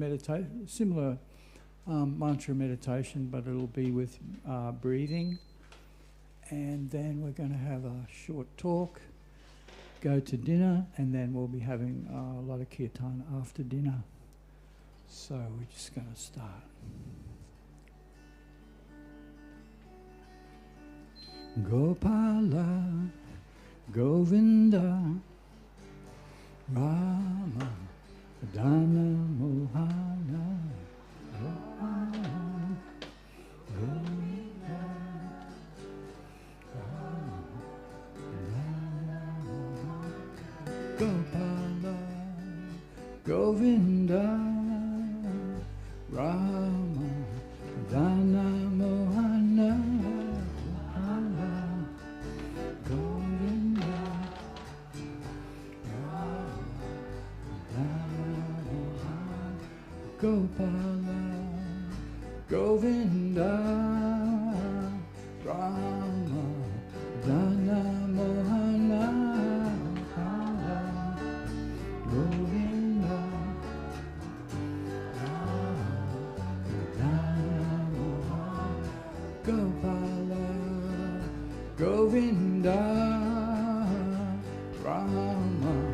meditation, similar mantra meditation, but it'll be with breathing. And then we're going to have a short talk, go to dinner, and then we'll be having a lot of kirtan after dinner. So we're just going to start. Gopala, Govinda, Rama, Dana, Mohana, Gopala, Govinda, Rama, Dana, Mohana, Gopala, Govinda, Rama, Dana, Mohana, Gopala, Govinda, Rama,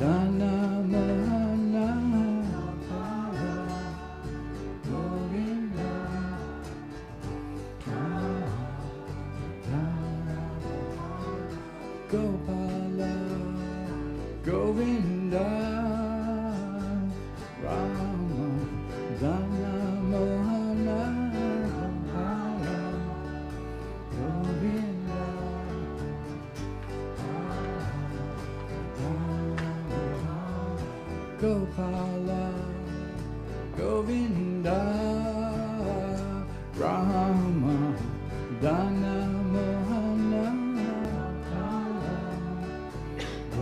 Dana, Mohana, Govinda, Gopala, Govinda, Rama, Dana, Mohana, Gopala, Govinda, Rama, Dana, Mohana, Govinda, Gopala, Govinda, Rama, Dana, Mohana, Gopala, Govinda, Rama, Dana, Mohana,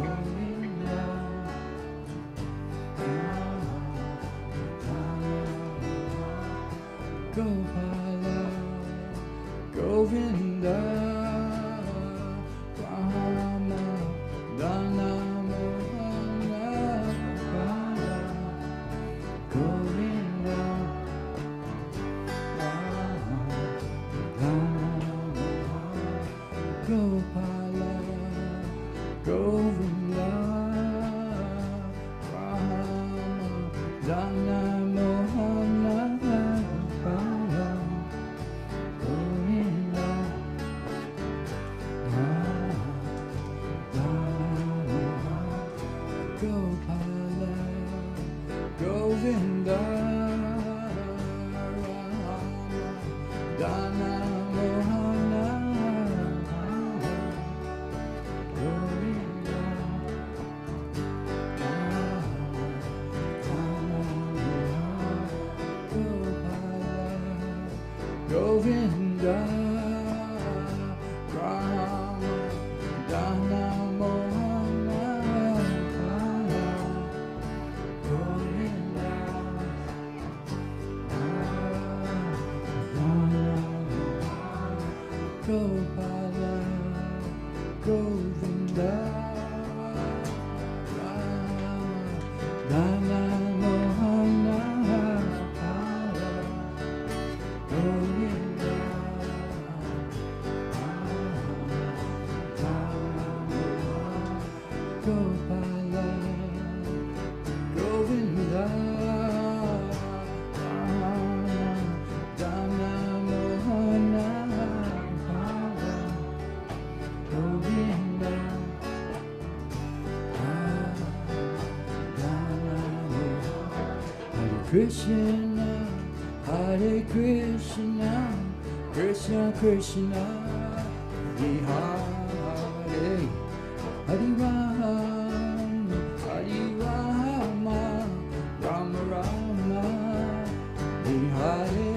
Govinda, Rama, Dana, Gopala, Govinda, Rama, Dana, Mohana, Gopala, Govinda, Rama, Dana, Mohana, Govinda, Gopala, Govinda, Rama, Dana, Mohana, Gopala, Govinda, Rama, Dana, Mohana, Govinda, Gopala, Govinda, Rama, Dana, Mohana, Govinda, Hare Krishna, Hare Krishna, Krishna Krishna, Hare Hare Rama, Hare Rama, Rama Rama, Hare Hare,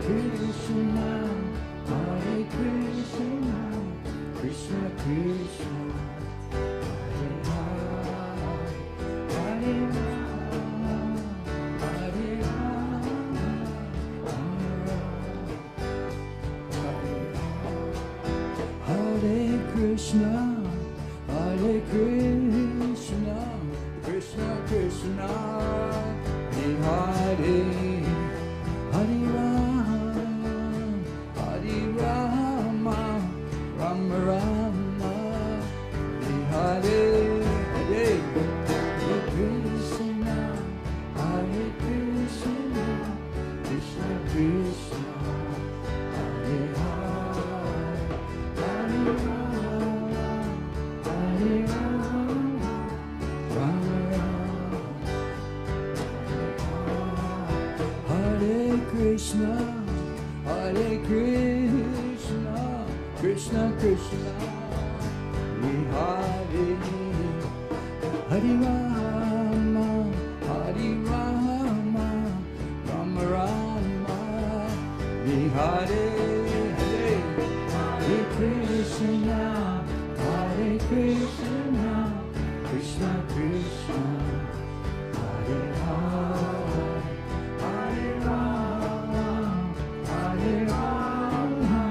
Krishna, Hare Krishna, Krishna Krishna, Hare Hare, Hare Rama, Hare Krishna, Hare Krishna, Krishna Krishna, Hare, Hare Rama, Hare Rama, Rama Rama, Hare Hare, Hare Krishna, Hare Krishna, Krishna Krishna, Hare Hare, Hare Rama, Hare Rama, Rama Rama, Hare Krishna, Hare Krishna, Krishna Krishna, Hare Hare Rama, Hare Rama, Rama Rama, Hare Hare, Hare Krishna, Hare Krishna, Krishna Krishna, Hare Hare, Hare Rama, Hare Rama,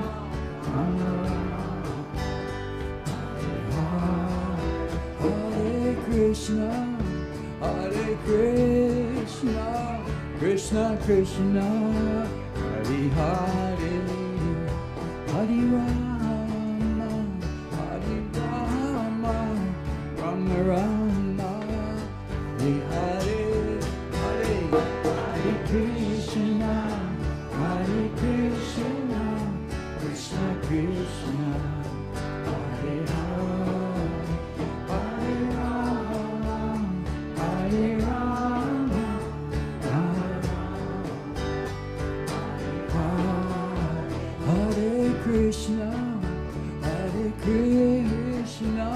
Rama Rama, Hare Krishna, Hare Krishna, Krishna Krishna, Hare Hare, Hare Rama, Hare Rama, Rama Rama, Hare Hare, Hare Krishna, Hare Krishna, Krishna Krishna, Hare Hare, Hare Rama, Hare Rama, Rama Rama, Hare Krishna, Hare Krishna,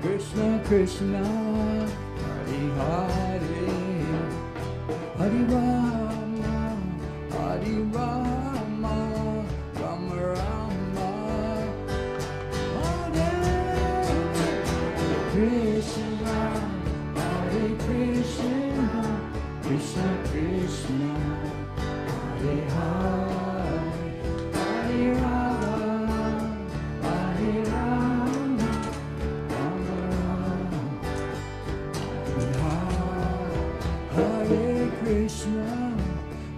Krishna Krishna, Hare Hare, Hare Rama, Hare Rama, Rama Rama, Hare Krishna, Hare Krishna, Krishna Krishna, Hare Hare, Hare Rama, Hare Rama, Rama Rama, Hare Krishna,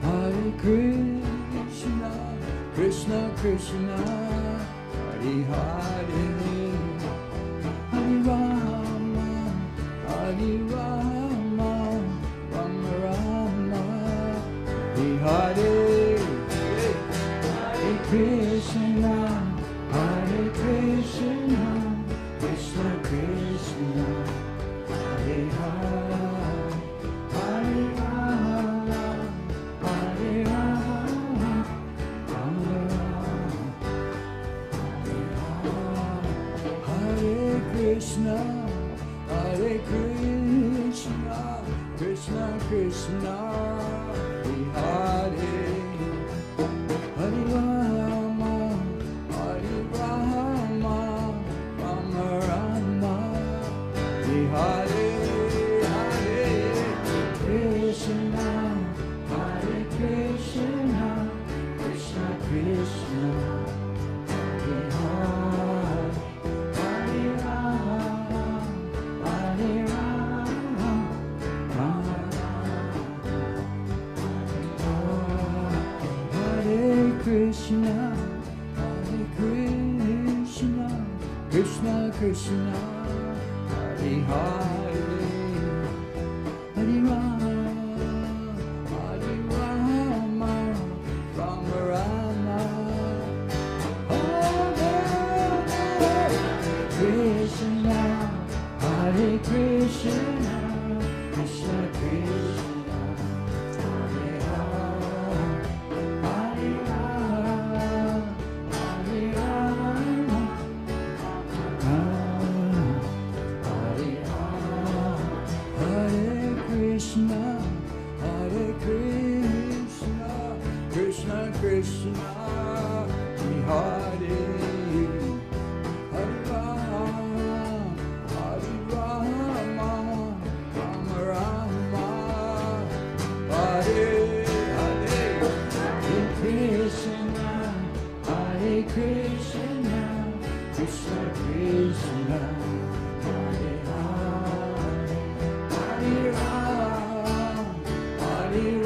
Hare Krishna, Krishna Krishna, Hare Hare, Hare Rama, Hare Rama, Rama Rama, Hare Hare, Hare Krishna, Hare Krishna, Krishna Krishna, Hare Hare, Hare Rama, Hare Rama, Rama Rama, Hare Krishna, Hare Krishna, Krishna Krishna, Hare Hare, Hare Rama, Hare Rama, Rama Rama, Hare Hare, Hare Krishna, Hare Krishna, Krishna Krishna, Hare Hare, Hare Rama, Hare Rama, Rama Rama, Hare Krishna, Hare Krishna, Krishna Krishna, Hare Hare, Hare Rama, Hare Rama, Rama Rama, Hare Krishna, Hare Krishna, Krishna Krishna, Hare Hare, Hare Rama, Hare Rama, Hare Krishna, Hare Krishna, Krishna Krishna, Hare Hare, Hare Rama, Hare Rama, Rama Rama, Hare Hare, Hare Krishna, Hare Krishna, Krishna Krishna, Hare Hare, Hare Rama, Hare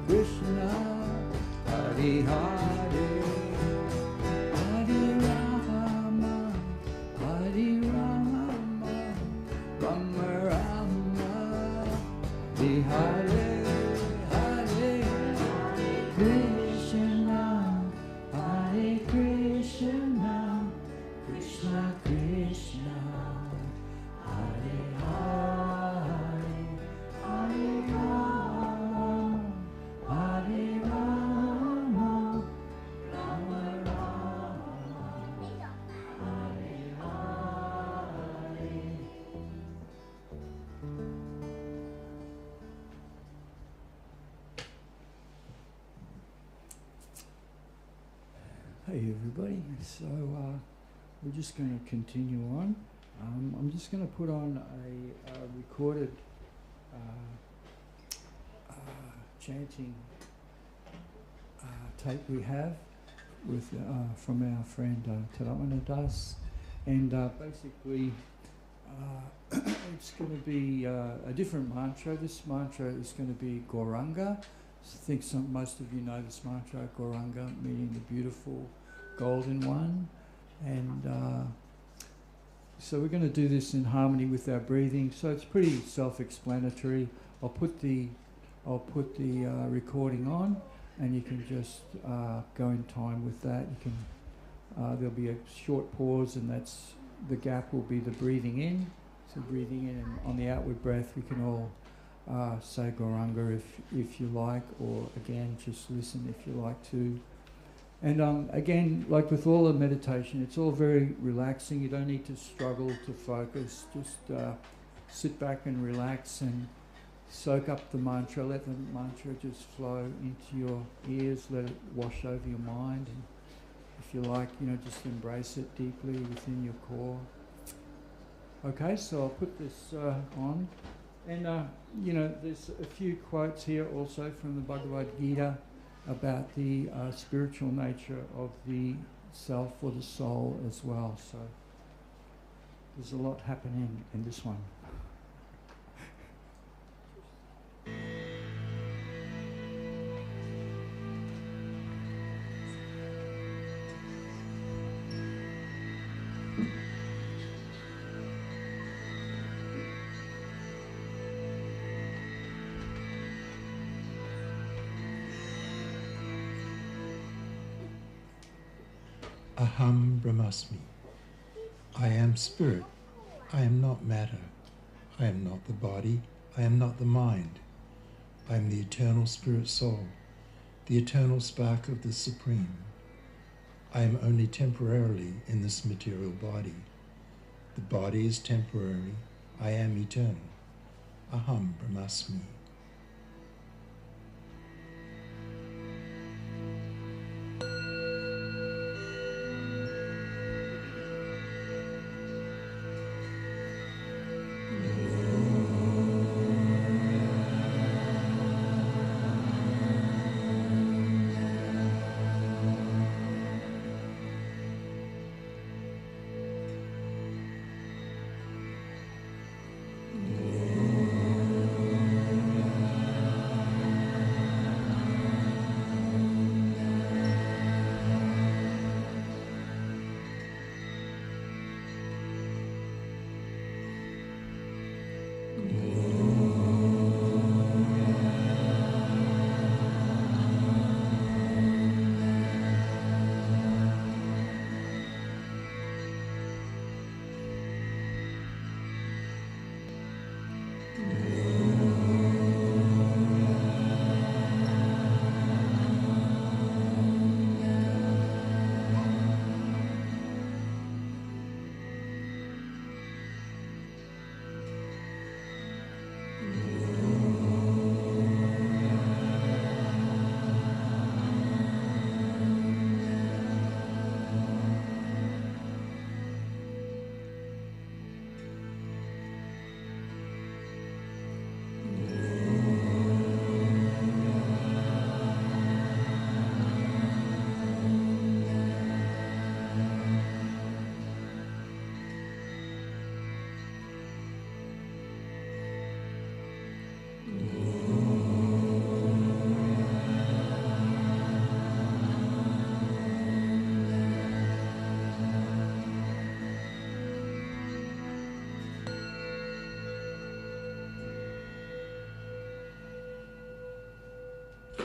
Krishna, Hare Hare, Hare Rama, Hare Rama, Rama Rama, Hare Hare, Hare Krishna, Hare Krishna, Krishna Krishna, Hare Hare, Hare Rama, Hare Rama, Rama Rama, Hare Hare. Hey everybody, so we're just going to continue on. I'm just going to put on a recorded chanting tape we have with from our friend Tadatmanah, and basically it's going to be a different mantra. This mantra is going to be Gauranga. I think most of you know this mantra, Gauranga, meaning the beautiful golden one. And so we're going to do this in harmony with our breathing. So it's pretty self-explanatory. I'll put the recording on, and you can just go in time with that. You can there'll be a short pause, and that's the gap will be the breathing in. So breathing in, and on the outward breath, we can all say Gauranga if you like, or again just listen if you like to. And again, like with all the meditation, it's all very relaxing. You don't need to struggle to focus. Just sit back and relax and soak up the mantra. Let the mantra just flow into your ears. Let it wash over your mind. And if you like, just embrace it deeply within your core. Okay, so I'll put this on. And, there's a few quotes here also from the Bhagavad Gita about the spiritual nature of the self or the soul as well. So there's a lot happening in this one. Aham Brahmasmi. I am spirit. I am not matter. I am not the body. I am not the mind. I am the eternal spirit soul, the eternal spark of the Supreme. I am only temporarily in this material body. The body is temporary. I am eternal. Aham Brahmasmi.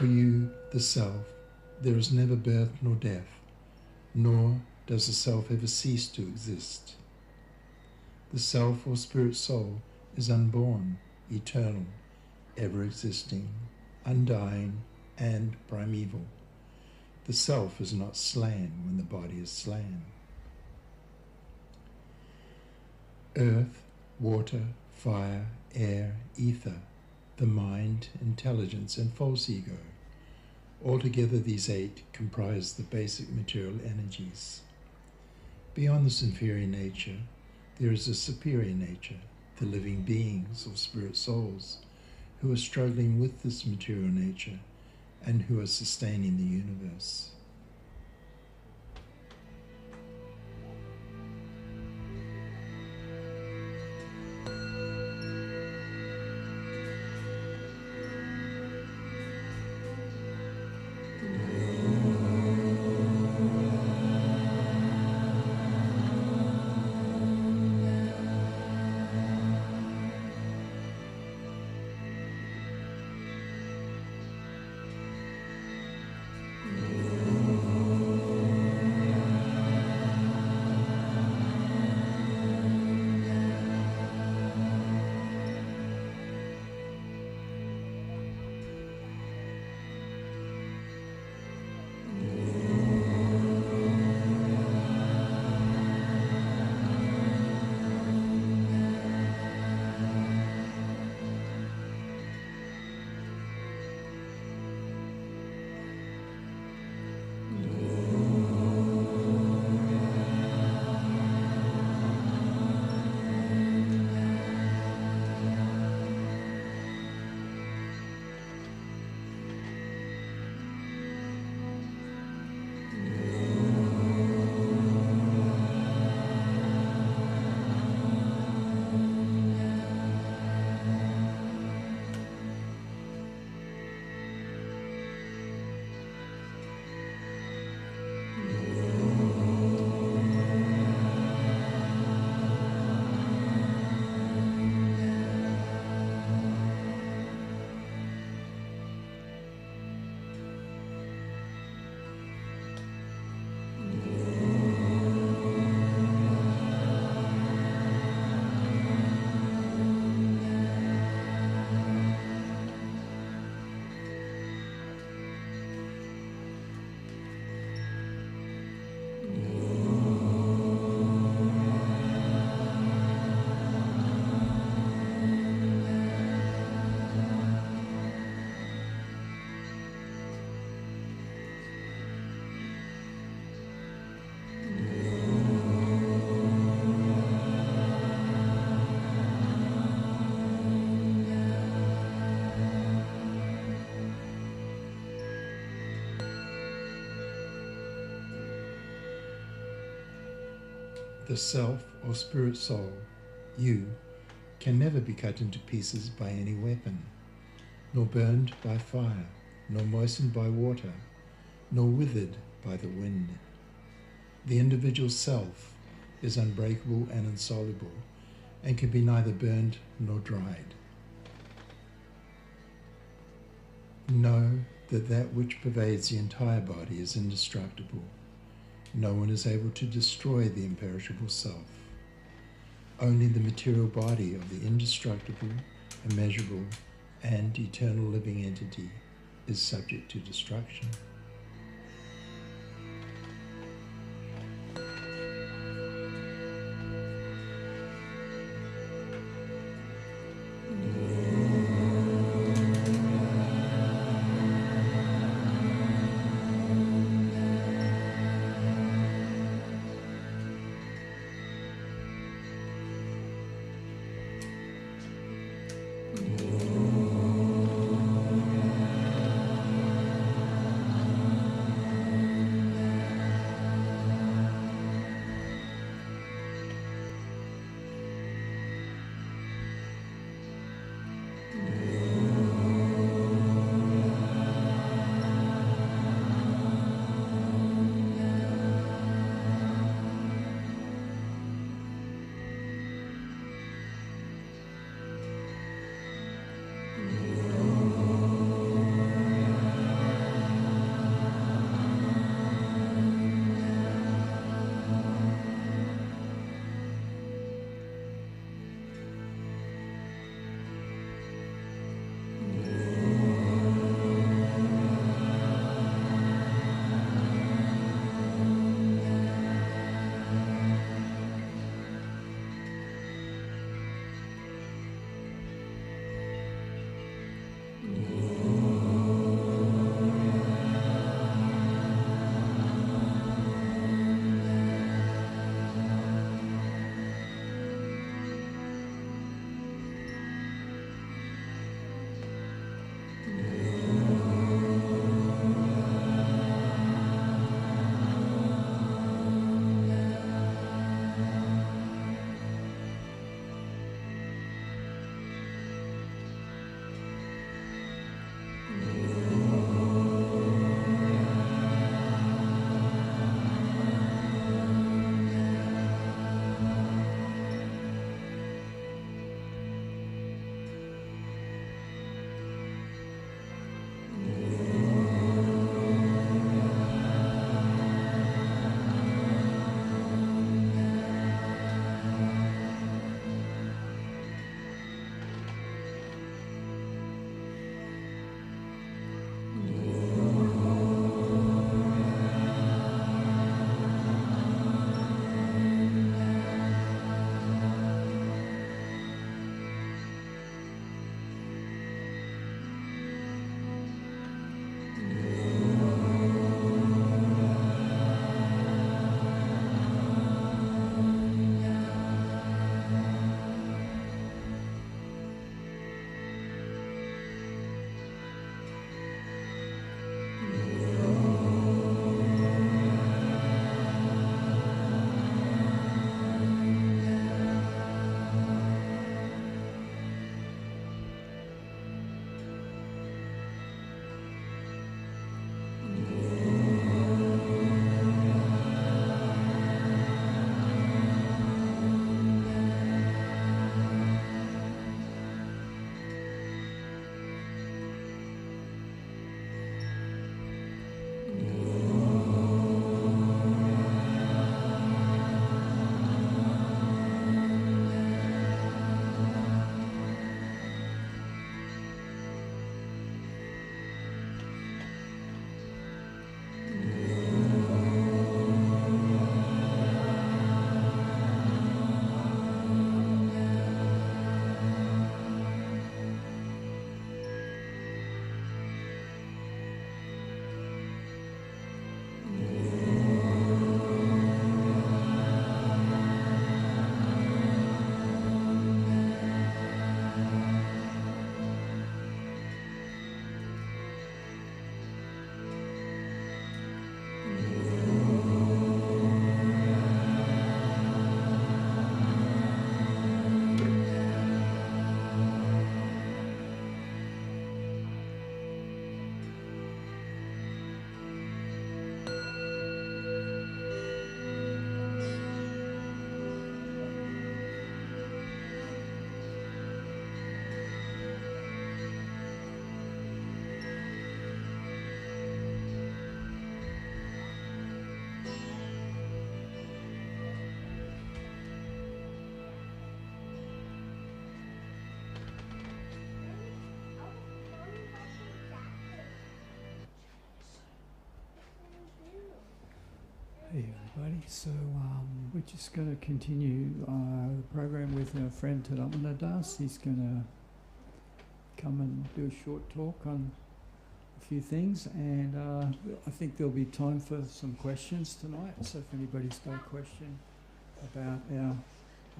For you, the self, there is never birth nor death, nor does the self ever cease to exist. The self or spirit soul is unborn, eternal, ever existing, undying, and primeval. The self is not slain when the body is slain. Earth, water, fire, air, ether, the mind, intelligence, and false ego. Altogether, these 8 comprise the basic material energies. Beyond this inferior nature, there is a superior nature, the living beings or spirit souls, who are struggling with this material nature and who are sustaining the universe. The self or spirit soul, you, can never be cut into pieces by any weapon, nor burned by fire, nor moistened by water, nor withered by the wind. The individual self is unbreakable and insoluble, and can be neither burned nor dried. Know that that which pervades the entire body is indestructible. No one is able to destroy the imperishable self. Only the material body of the indestructible, immeasurable, and eternal living entity is subject to destruction. Hey everybody, so we're just going to continue the program with our friend Tadatmanah. He's going to come and do a short talk on a few things, and I think there'll be time for some questions tonight, so if anybody's got a question about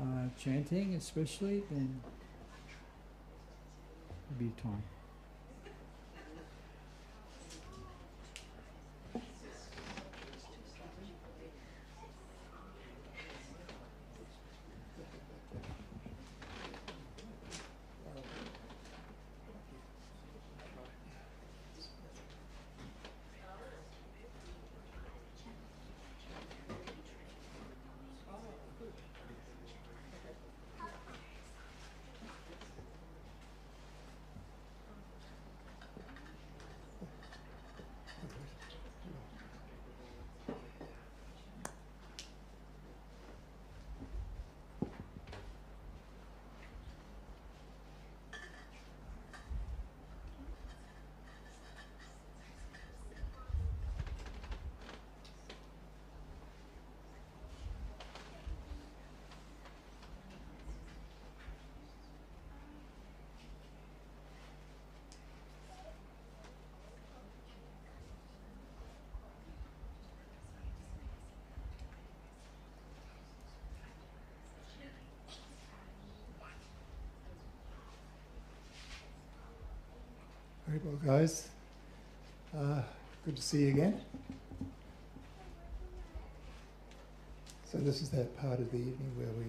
our chanting especially, then there'll be time. Very well, guys. Good to see you again. So this is that part of the evening where we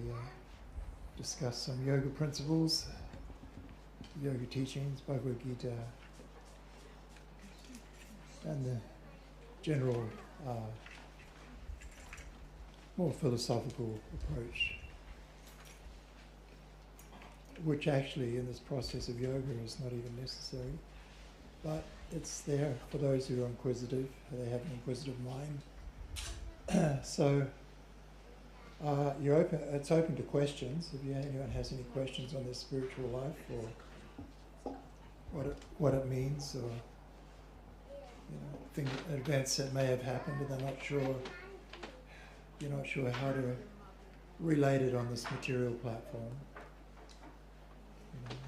discuss some yoga principles, yoga teachings, Bhagavad Gita, and the general, more philosophical approach, which actually in this process of yoga is not even necessary. But it's there for those who are inquisitive, they have an inquisitive mind. So it's open to questions. If anyone has any questions on their spiritual life or what it means, or events that may have happened and they're not sure, you're not sure how to relate it on this material platform,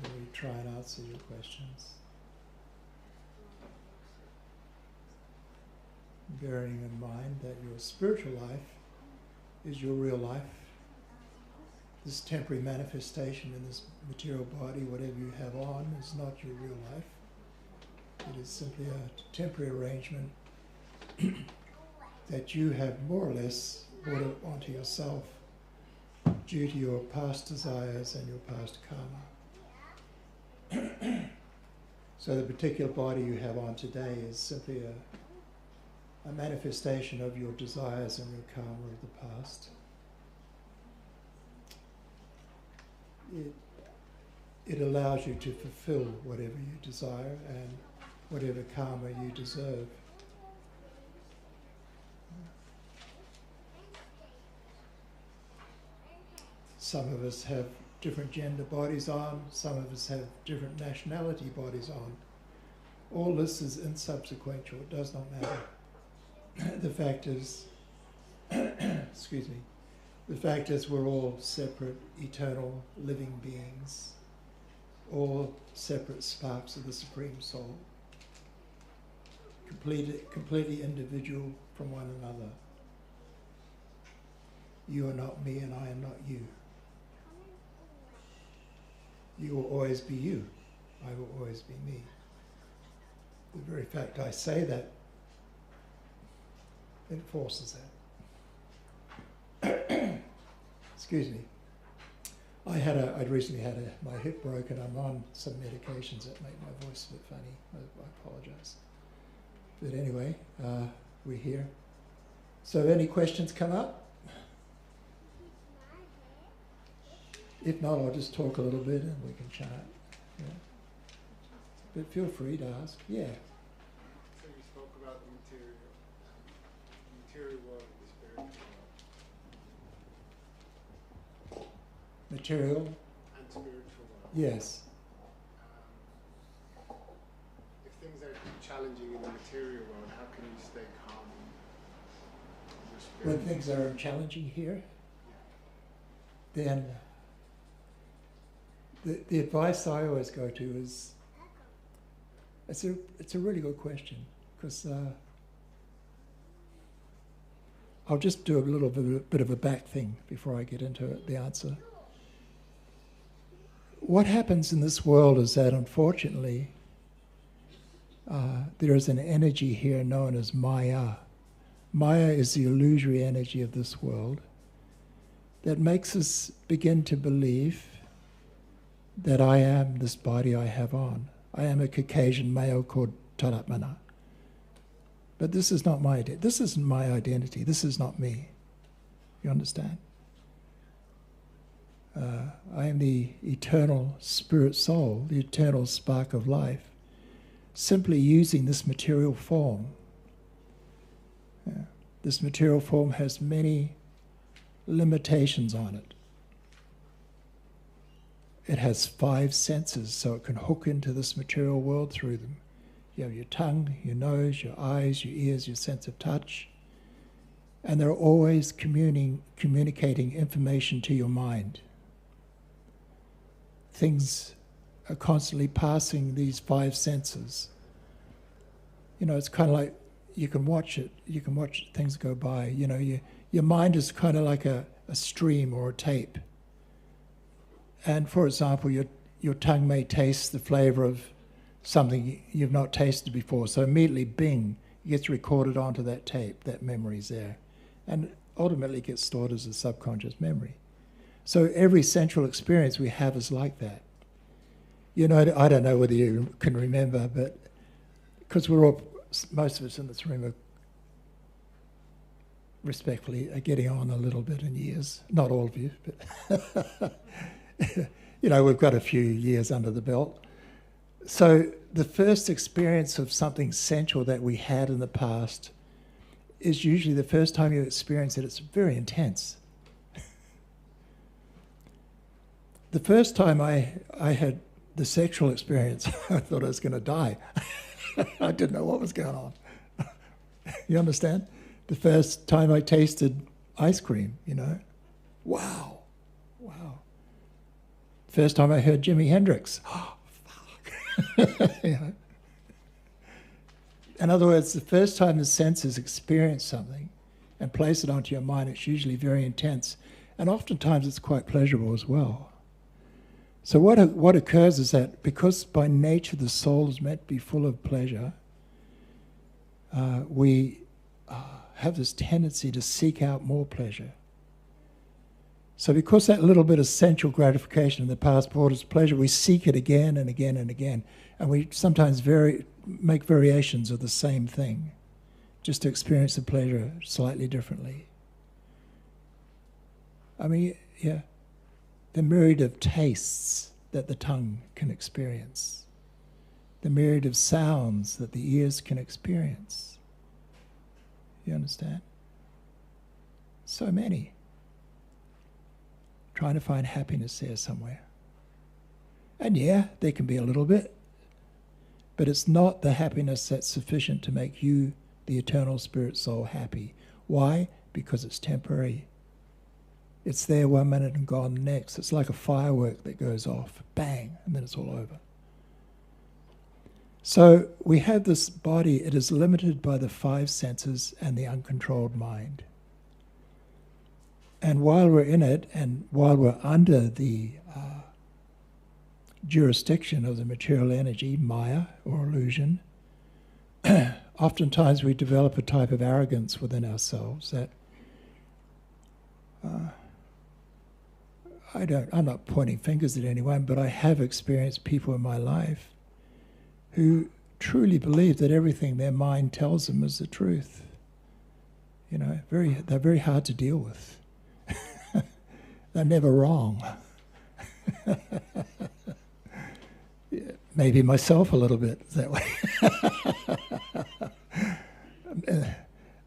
we try and answer your questions. Bearing in mind that your spiritual life is your real life. This temporary manifestation in this material body, whatever you have on, is not your real life. It is simply a temporary arrangement that you have more or less brought it onto yourself due to your past desires and your past karma. So the particular body you have on today is simply a manifestation of your desires and your karma of the past. It allows you to fulfill whatever you desire and whatever karma you deserve. Some of us have different gender bodies on, some of us have different nationality bodies on. All this is insubsequential, it does not matter. The fact is, excuse me, the fact is we're all separate, eternal, living beings, all separate sparks of the Supreme Soul, completely individual from one another. You are not me and I am not you. You will always be you. I will always be me. The very fact I say that enforces that. Excuse me. I'd recently had my hip broken. I'm on some medications that make my voice a bit funny. I apologize. But anyway, we're here. So any questions come up? If not, I'll just talk a little bit and we can chat. Yeah. But feel free to ask. Yeah. So you spoke about the material world and the spiritual world. Material? And spiritual world. Yes. If things are challenging in the material world, how can you stay calm in when things are challenging here, then the advice I always go to is, it's a really good question, because I'll just do a little bit of a back thing before I get into the answer. What happens in this world is that, unfortunately, there is an energy here known as Maya. Maya is the illusory energy of this world that makes us begin to believe that I am this body I have on. I am a Caucasian male called Tadatmanah. But this is not my identity. This isn't my identity. This is not me. You understand? I am the eternal spirit soul, the eternal spark of life, simply using this material form. This material form has many limitations on it. It has 5 senses, so it can hook into this material world through them. You have your tongue, your nose, your eyes, your ears, your sense of touch, and they're always communicating information to your mind. Things are constantly passing these 5 senses. You know, it's kind of like you can watch things go by. You know, your mind is kind of like a stream or a tape. And for example, your tongue may taste the flavor of something you've not tasted before. So immediately, bing, it gets recorded onto that tape, that memory's there. And ultimately gets stored as a subconscious memory. So every central experience we have is like that. You know, I don't know whether you can remember, but because most of us in this room are respectfully are getting on a little bit in years. Not all of you, but you know, we've got a few years under the belt. So the first experience of something central that we had in the past is usually the first time you experience it. It's very intense. The first time I had the sexual experience, I thought I was going to die. I didn't know what was going on. You understand? The first time I tasted ice cream, you know. Wow. First time I heard Jimi Hendrix. Oh, fuck. You know? In other words, the first time the senses experience something and place it onto your mind, it's usually very intense. And oftentimes it's quite pleasurable as well. So what occurs is that because by nature the soul is meant to be full of pleasure, we have this tendency to seek out more pleasure. So because that little bit of sensual gratification in the past brought us pleasure, we seek it again and again and again. And we sometimes make variations of the same thing, just to experience the pleasure slightly differently. I mean, yeah. The myriad of tastes that the tongue can experience, the myriad of sounds that the ears can experience. You understand? So many. Trying to find happiness there somewhere. And yeah, there can be a little bit, but it's not the happiness that's sufficient to make you, the eternal spirit soul, happy. Why? Because it's temporary. It's there 1 minute and gone the next. It's like a firework that goes off, bang, and then it's all over. So we have this body, it is limited by the 5 senses and the uncontrolled mind. And while we're in it, and while we're under the jurisdiction of the material energy, Maya, or illusion, oftentimes we develop a type of arrogance within ourselves that I'm not pointing fingers at anyone, but I have experienced people in my life who truly believe that everything their mind tells them is the truth. You know, they're very hard to deal with. They're never wrong. Yeah, maybe myself a little bit that way.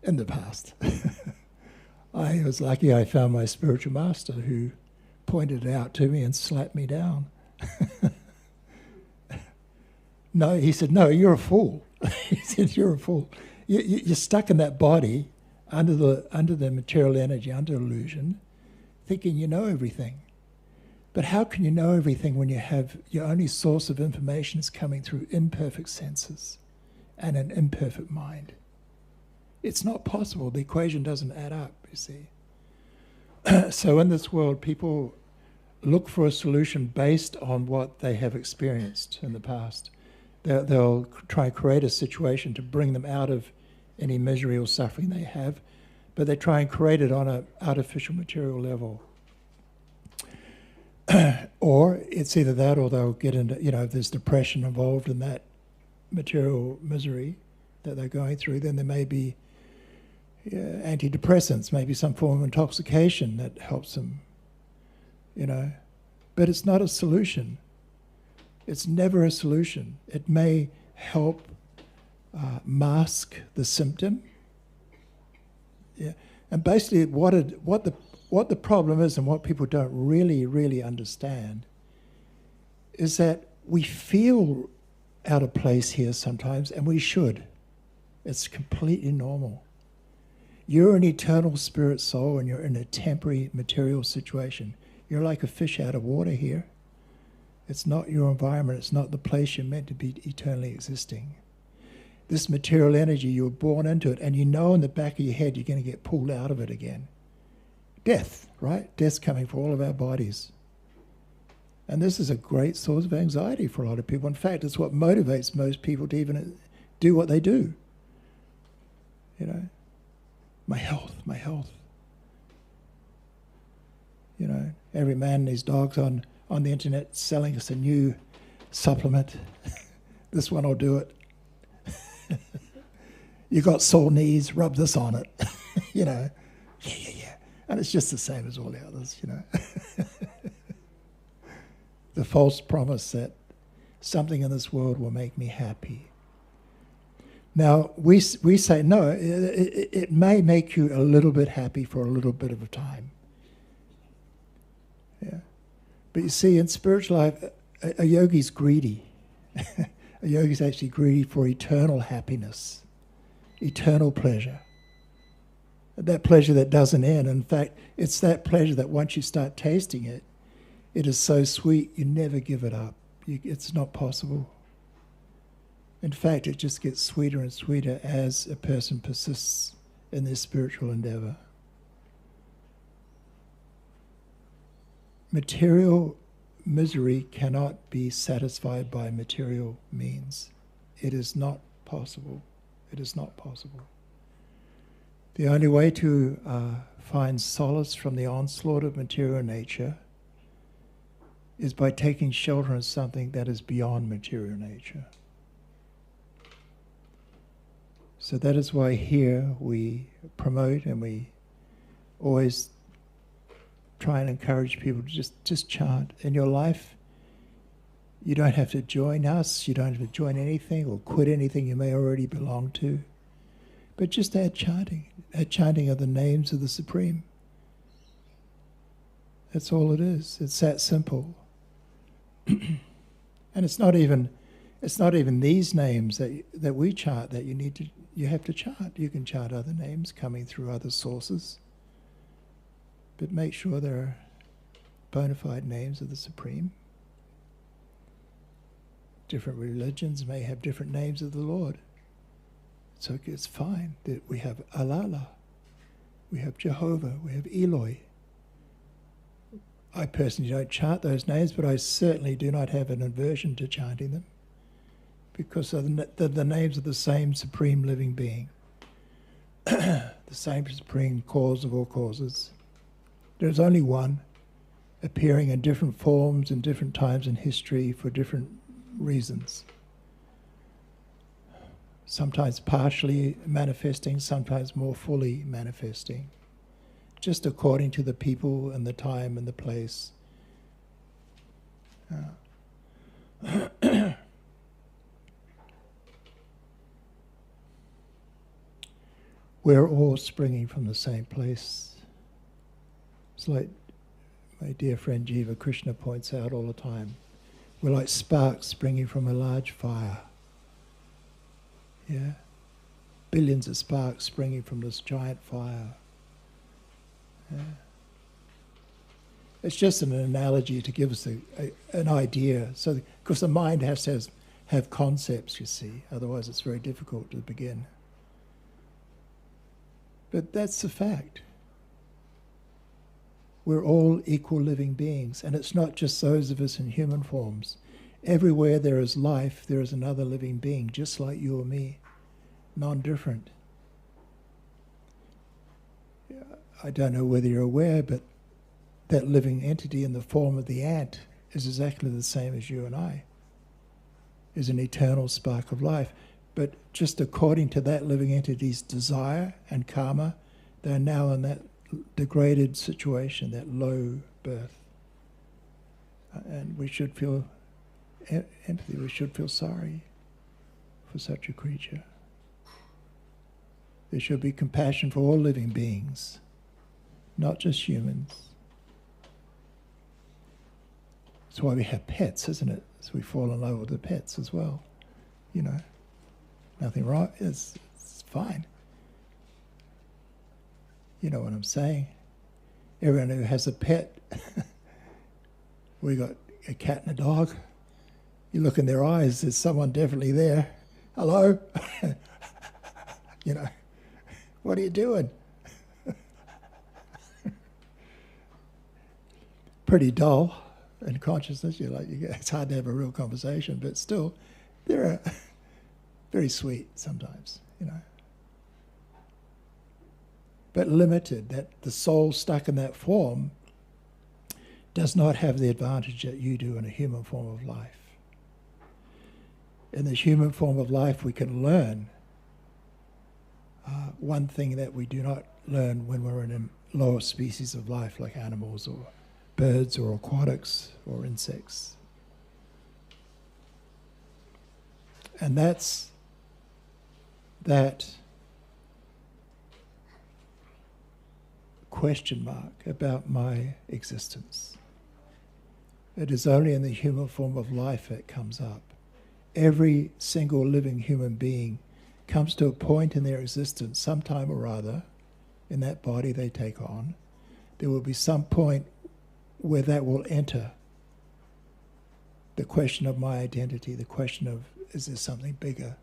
In the past. I was lucky I found my spiritual master who pointed it out to me and slapped me down. No, he said, no, you're a fool. He said, you're a fool. You're stuck in that body under the material energy, under illusion, thinking you know everything. But how can you know everything when you have your only source of information is coming through imperfect senses and an imperfect mind? It's not possible. The equation doesn't add up, you see. So in this world, people look for a solution based on what they have experienced in the past. They'll try and create a situation to bring them out of any misery or suffering they have, but they try and create it on an artificial material level. Or it's either that, or they'll get into, if there's depression involved in that material misery that they're going through, then there may be antidepressants, maybe some form of intoxication that helps them, But it's not a solution. It's never a solution. It may help mask the symptom. Yeah. And basically what the problem is, and what people don't really understand, is that we feel out of place here sometimes, and we should. It's completely normal. You're an eternal spirit soul, and you're in a temporary material situation. You're like a fish out of water here. It's not your environment. It's not the place you're meant to be eternally existing. This material energy, you were born into it, and you know in the back of your head you're going to get pulled out of it again. Death, right? Death's coming for all of our bodies. And this is a great source of anxiety for a lot of people. In fact, it's what motivates most people to even do what they do. My health. Every man and his dog's on the internet selling us a new supplement. This one will do it. You got sore knees, rub this on it. Yeah. And it's just the same as all the others, The false promise that something in this world will make me happy. Now, we say, no, it may make you a little bit happy for a little bit of a time. Yeah. But you see, in spiritual life, a yogi's greedy. A yogi's actually greedy for eternal happiness, eternal pleasure. That pleasure that doesn't end. In fact, it's that pleasure that once you start tasting it, it is so sweet, you never give it up. It's not possible. In fact, it just gets sweeter and sweeter as a person persists in their spiritual endeavor. Material misery cannot be satisfied by material means. It is not possible. It is not possible. The only way to find solace from the onslaught of material nature is by taking shelter in something that is beyond material nature. So that is why here we promote and we always try and encourage people to just chant. In your life, you don't have to join us, you don't have to join anything or quit anything you may already belong to. But just add chanting of the names of the Supreme. That's all it is. It's that simple. And it's not even these names that we chant that you have to chant. You can chant other names coming through other sources. But make sure there are bona fide names of the Supreme. Different religions may have different names of the Lord. So it's fine that we have Allah, we have Jehovah, we have Eloi. I personally don't chant those names, but I certainly do not have an aversion to chanting them, because they're the names of the same Supreme Living Being, the same Supreme Cause of all causes. There's only one, appearing in different forms in different times in history for different reasons. Sometimes partially manifesting, sometimes more fully manifesting, just according to the people and the time and the place. We're all springing from the same place. It's like my dear friend Jiva Krishna points out all the time. We're like sparks springing from a large fire. Yeah? billions of sparks springing from this giant fire. Yeah. It's just an analogy to give us an idea. So, because the mind has to have concepts, you see. Otherwise, it's very difficult to begin. But that's the fact. We're all equal living beings, and it's not just those of us in human forms. Everywhere there is life, there is another living being, just like you or me, non-different. I don't know whether you're aware, but that living entity in the form of the ant is exactly the same as you and I, is an eternal spark of life. But just according to that living entity's desire and karma, they're now in that degraded situation, that low birth. And we should feel empathy, we should feel sorry for such a creature. There should be compassion for all living beings, not just humans. That's why we have pets, isn't it? So we fall in love with the pets as well. You know, nothing wrong, it's fine. You know what I'm saying? Everyone who has a pet, we got a cat and a dog. You look in their eyes, there's someone definitely there. Hello? You know, what are you doing? Pretty dull in consciousness. It's hard to have a real conversation, but still, they're very sweet sometimes, you know. But limited, that the soul stuck in that form does not have the advantage that you do in a human form of life. In this human form of life, we can learn one thing that we do not learn when we're in a lower species of life, like animals or birds or aquatics or insects. And that's that question mark about my existence. It is only in the human form of life that comes up. Every single living human being comes to a point in their existence, sometime or other, in that body they take on. There will be some point where that will enter the question of my identity, the question of, is there something bigger?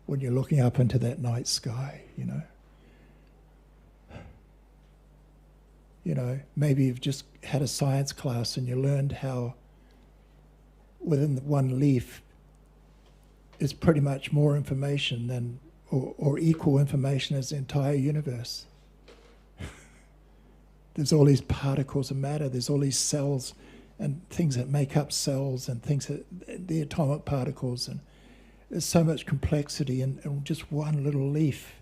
When you're looking up into that night sky, you know. You know, maybe you've just had a science class and you learned how within one leaf is pretty much more information than, or equal information as the entire universe. There's all these particles of matter, there's all these cells and things that make up cells and things that, the atomic particles, and there's so much complexity in just one little leaf.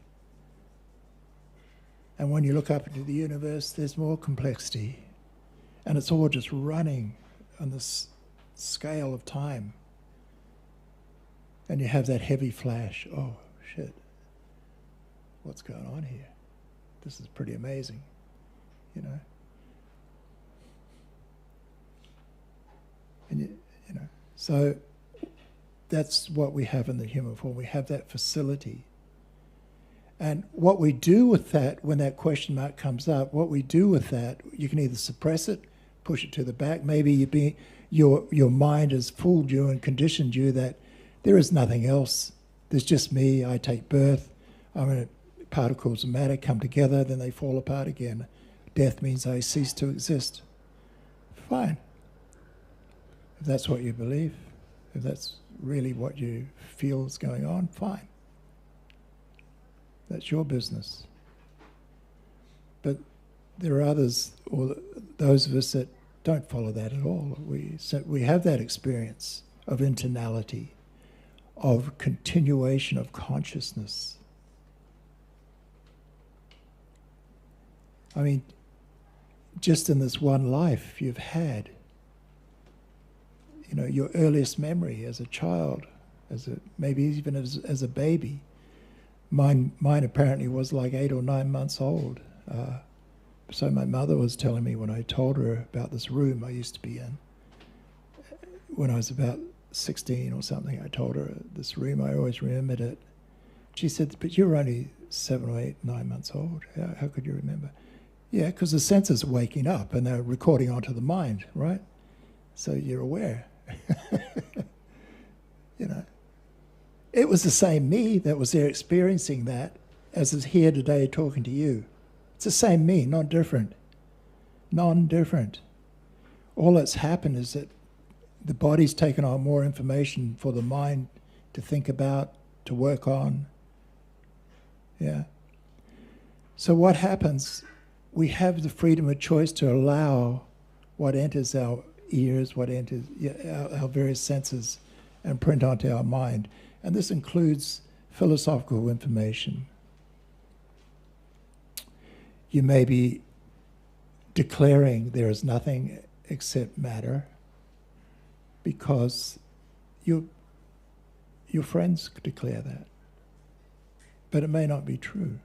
And when you look up into the universe, there's more complexity. And it's all just running on this scale of time. And you have that heavy flash. Oh, shit. What's going on here? This is pretty amazing, you know. And you know, so that's what we have in the human form. We have that facility. And what we do with that, when that question mark comes up, what we do with that, you can either suppress it, push it to the back. Maybe your mind has fooled you and conditioned you that there is nothing else. There's just me. I take birth. Particles of matter come together, then they fall apart again. Death means I cease to exist. Fine. If that's what you believe, if that's really what you feel is going on, fine. That's your business. But there are others, or those of us that don't follow that at all. We have that experience of internality, of continuation of consciousness. I mean, just in this one life you've had, you know, your earliest memory as a child, maybe even as a baby. Mine apparently was like 8 or 9 months old. So my mother was telling me when I told her about this room I used to be in. When I was about 16 or something, I told her this room, I always remembered it. She said, but you're only 7 or 8, 9 months old. How could you remember? Yeah, because the senses are waking up and they're recording onto the mind, right? So you're aware. You know. It was the same me that was there experiencing that as is here today talking to you. It's the same me, not different. Non-different. All that's happened is that the body's taken on more information for the mind to think about, to work on. Yeah. So what happens? We have the freedom of choice to allow what enters our ears, what enters our various senses, and print onto our mind. And this includes philosophical information. You may be declaring there is nothing except matter because your friends declare that. But it may not be true.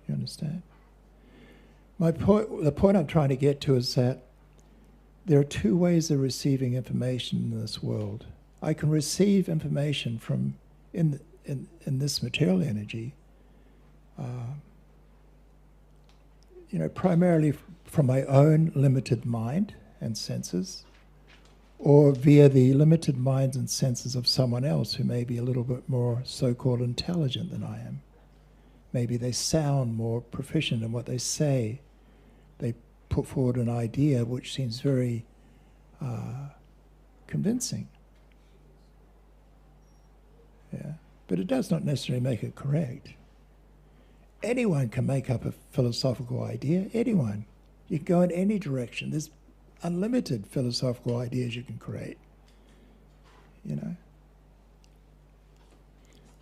You understand? The point I'm trying to get to is that there are two ways of receiving information in this world. I can receive information from in this material energy, primarily from my own limited mind and senses, or via the limited minds and senses of someone else who may be a little bit more so-called intelligent than I am. Maybe they sound more proficient in what they say. They put forward an idea which seems very convincing. Yeah. But it does not necessarily make it correct. Anyone can make up a philosophical idea, anyone. You can go in any direction. There's unlimited philosophical ideas you can create, you know.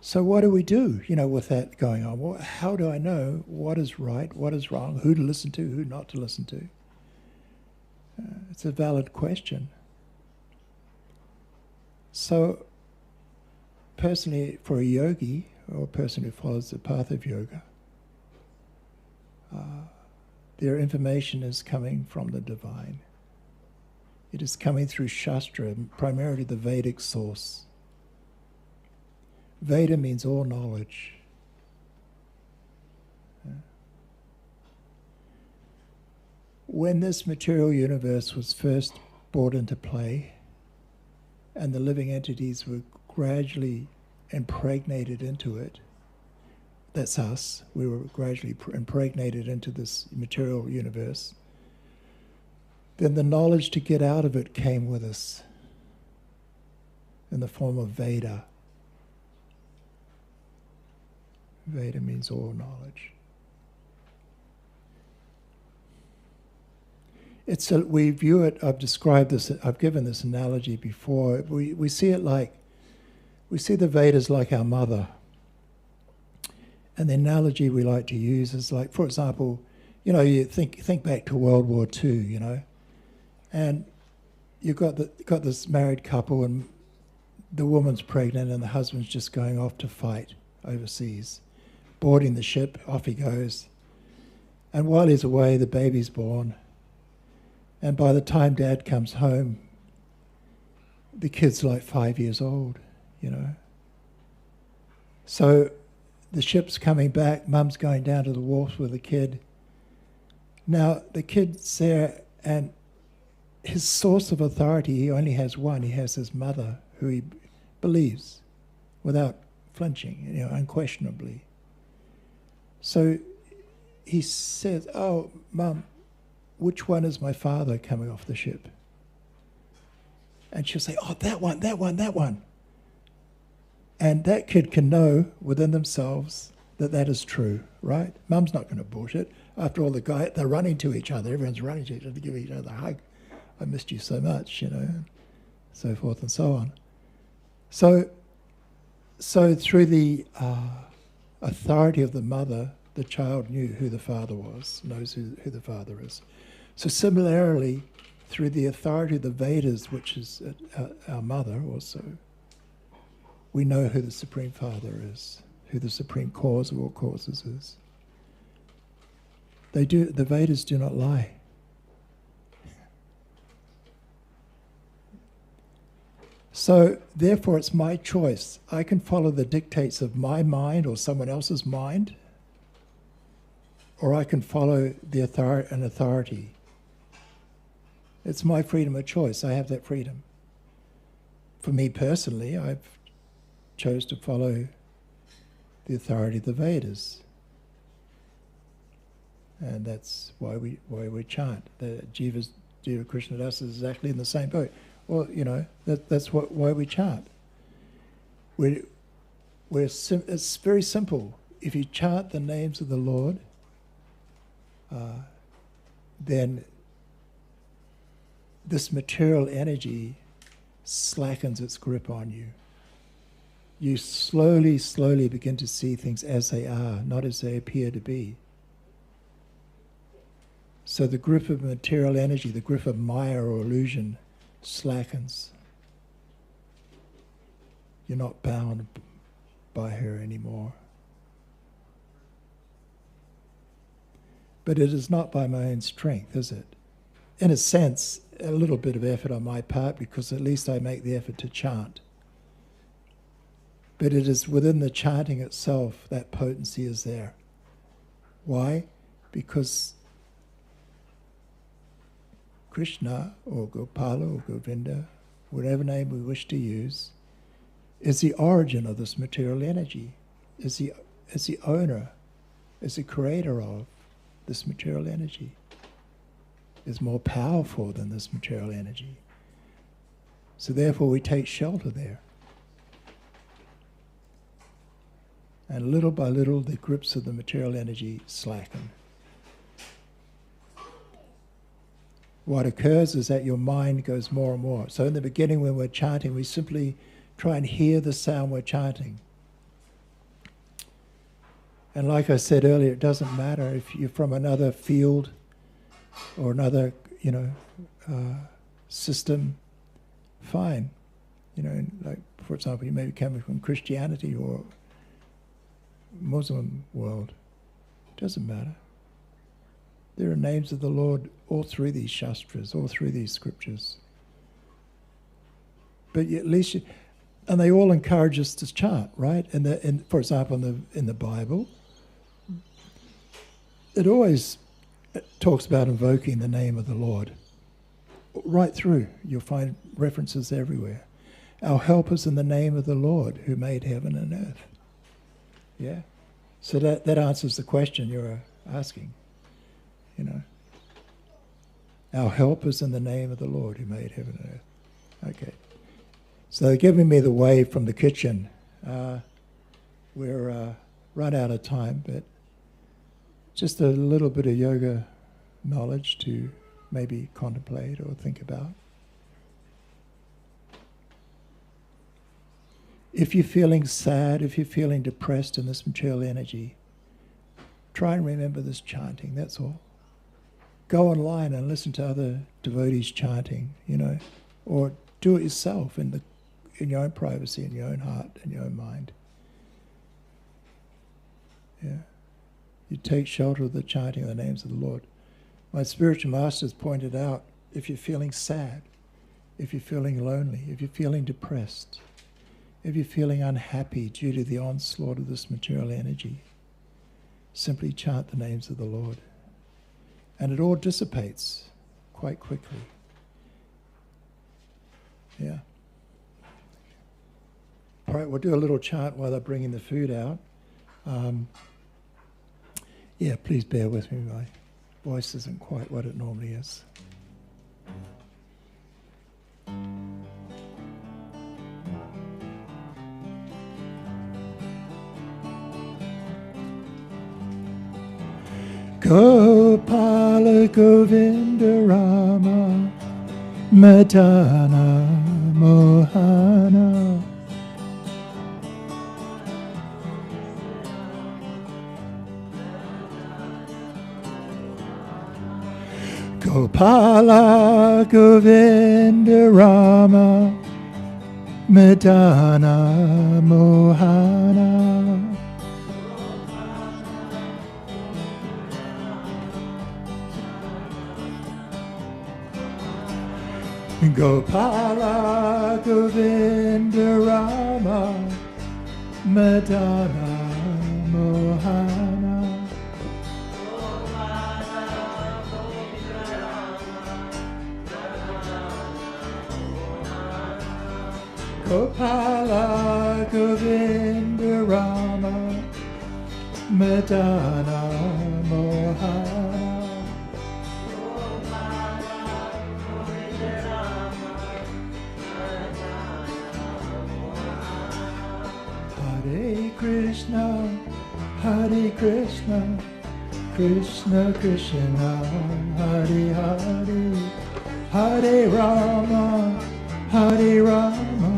So what do we do, with that going on? Well, how do I know what is right, what is wrong, who to listen to, who not to listen to? It's a valid question. So, personally, for a yogi, or a person who follows the path of yoga, their information is coming from the divine. It is coming through Shastra, primarily the Vedic source. Veda means all knowledge. When this material universe was first brought into play, and the living entities were gradually impregnated into it, that's us, we were gradually impregnated into this material universe, then the knowledge to get out of it came with us in the form of Veda. Veda means all knowledge. We view it, I've described this, I've given this analogy before. We see it like, we see the Vedas like our mother. And the analogy we like to use is like, for example, you think back to World War II, and you've got this married couple and the woman's pregnant and the husband's just going off to fight overseas. Boarding the ship, off he goes. And while he's away, the baby's born. And by the time Dad comes home, the kid's like 5 years old, So the ship's coming back, Mum's going down to the wharf with the kid. Now, the kid's there, and his source of authority, he only has one. He has his mother, who he believes, without flinching, unquestionably. So he says, "Oh, Mum, which one is my father coming off the ship?" And she'll say, "Oh, that one, that one, that one." And that kid can know within themselves that that is true, right? Mum's not going to bullshit. After all, they're running to each other. Everyone's running to each other to give each other a hug. "I missed you so much," and so forth and so on. So through the authority of the mother, the child knew who the father was, knows who the father is. So similarly, through the authority of the Vedas, which is our mother also, we know who the Supreme Father is, who the supreme cause of all causes is. The Vedas do not lie. So therefore it's my choice. I can follow the dictates of my mind or someone else's mind, or I can follow an authority. It's my freedom of choice. I have that freedom. For me personally, I've chose to follow the authority of the Vedas. And that's why we chant. The Jiva Krishna Das is exactly in the same boat. Well, that's why we chant. It's very simple. If you chant the names of the Lord, then this material energy slackens its grip on you. You slowly begin to see things as they are, not as they appear to be. So the grip of material energy, the grip of Maya or illusion, slackens. You're not bound by her anymore. But it is not by my own strength, is it? In a sense, a little bit of effort on my part, because at least I make the effort to chant. But it is within the chanting itself that potency is there. Why? Because Krishna or Gopala or Govinda, whatever name we wish to use, is the origin of this material energy, is the owner, is the creator of this material energy, is more powerful than this material energy. So therefore we take shelter there. And little by little the grips of the material energy slacken. What occurs is that your mind goes more and more. So in the beginning when we're chanting, we simply try and hear the sound we're chanting. And like I said earlier, it doesn't matter if you're from another field or another, system, fine. Like, for example, you may be coming from Christianity or Muslim world. It doesn't matter. There are names of the Lord all through these shastras, all through these scriptures. But at least, and they all encourage us to chant, right? For example, in the Bible, it always talks about invoking the name of the Lord. Right through, you'll find references everywhere. Our help is in the name of the Lord who made heaven and earth. Yeah? So that answers the question you're asking. Our help is in the name of the Lord who made heaven and earth. Okay. So they're giving me the way from the kitchen. We're run out of time, but just a little bit of yoga knowledge to maybe contemplate or think about. If you're feeling sad, if you're feeling depressed in this material energy, try and remember this chanting, that's all. Go online and listen to other devotees chanting, or do it yourself in your own privacy, in your own heart, in your own mind. Yeah. You take shelter of the chanting of the names of the Lord. My spiritual masters pointed out, if you're feeling sad, if you're feeling lonely, if you're feeling depressed, if you're feeling unhappy due to the onslaught of this material energy, simply chant the names of the Lord. And it all dissipates quite quickly. Yeah. All right, we'll do a little chant while they're bringing the food out. Please bear with me. My voice isn't quite what it normally is. Gopala Govinda Rama Madana Mohana Gopala Govinda Rama Madana Mohana Gopala Govinda Rama Madana Mohana Gopala Govinda Rama Madana Mohana Hare Krishna, Hare Krishna, Krishna Krishna, Hare Hare, Hare Rama, Hare Rama,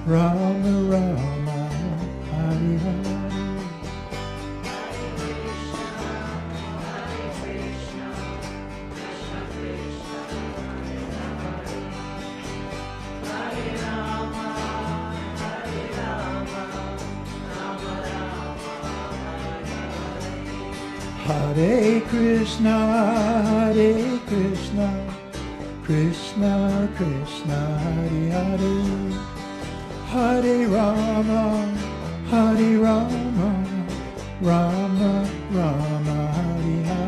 Rama Rama, Hare Hare. Hare Krishna, Hare Krishna, Krishna Krishna, Hare Hare, Hare Rama, Hare Rama, Rama Rama, Hare Hare.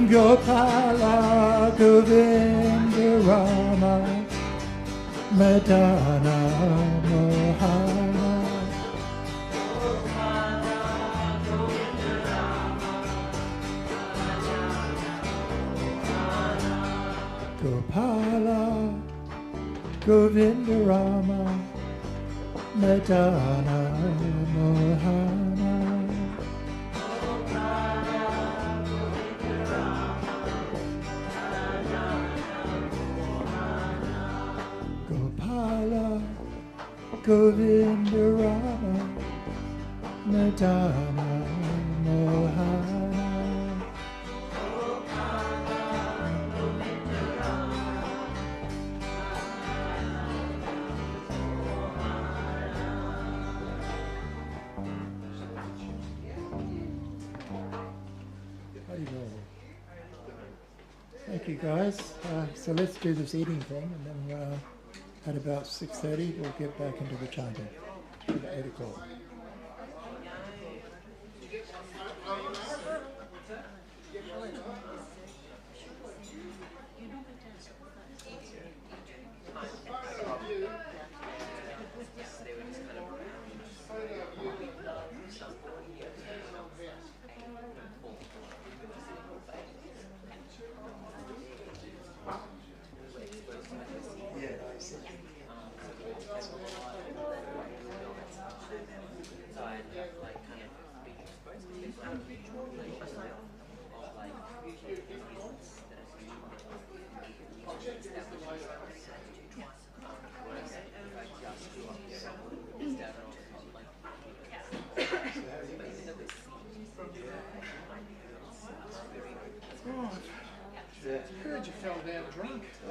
Gopala Govinda Rama Madana Mohana Gopala Govinda Rama Madana Mohana Gopala Govinda Rama Madana Mohana Thank you guys. So let's do this eating thing and then at about 6:30 we'll get back into the chanting at 8 o'clock. I heard you fell down drunk. It's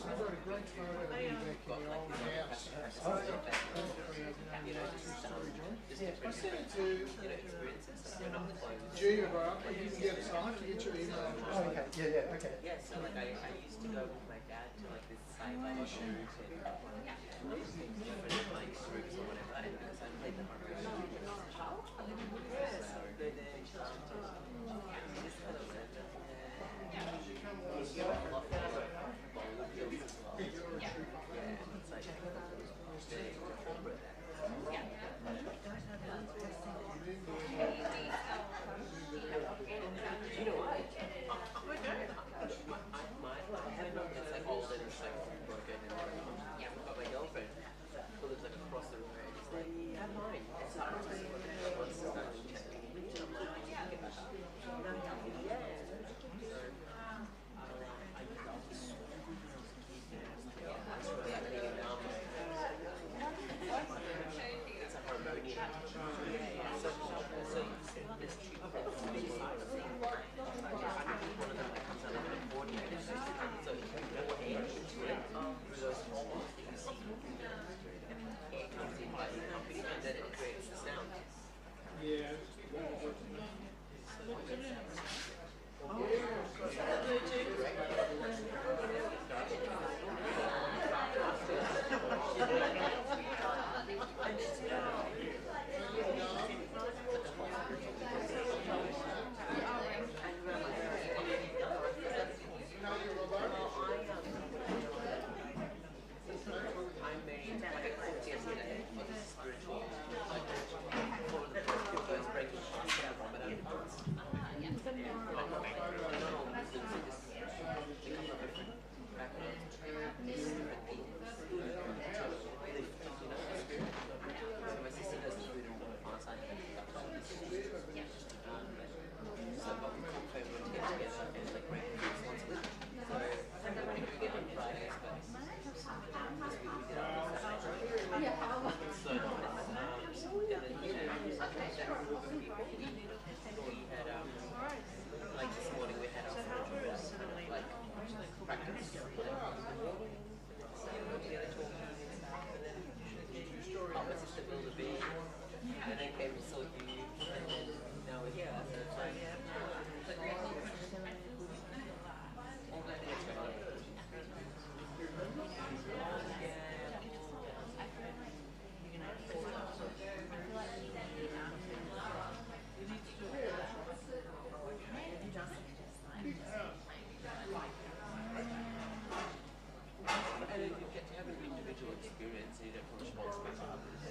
not a great photo of you back in your old house. I sent it to Gia, but I didn't get it, so I'll have to get your email address. Oh, okay. Yeah, okay. Yeah, so like I used to go with my dad to like this sci-fi shoot and different like groups or whatever, and because I played the harmonica, so good then just kind of said that a lot of bowler fields as well. Yeah, it's like corporate. You know what? I have one that's like old and it's like broken and but my girlfriend who lives like across the road, it's like, have mine. It's not have an individual experience and you don't feel responsible for others.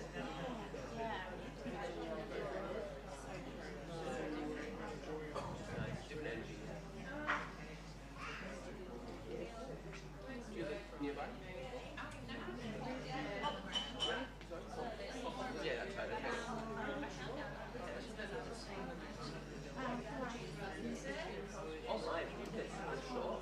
Different energy, yeah. Do you live nearby? Yeah, that's right, okay. Oh my goodness, I'm sure.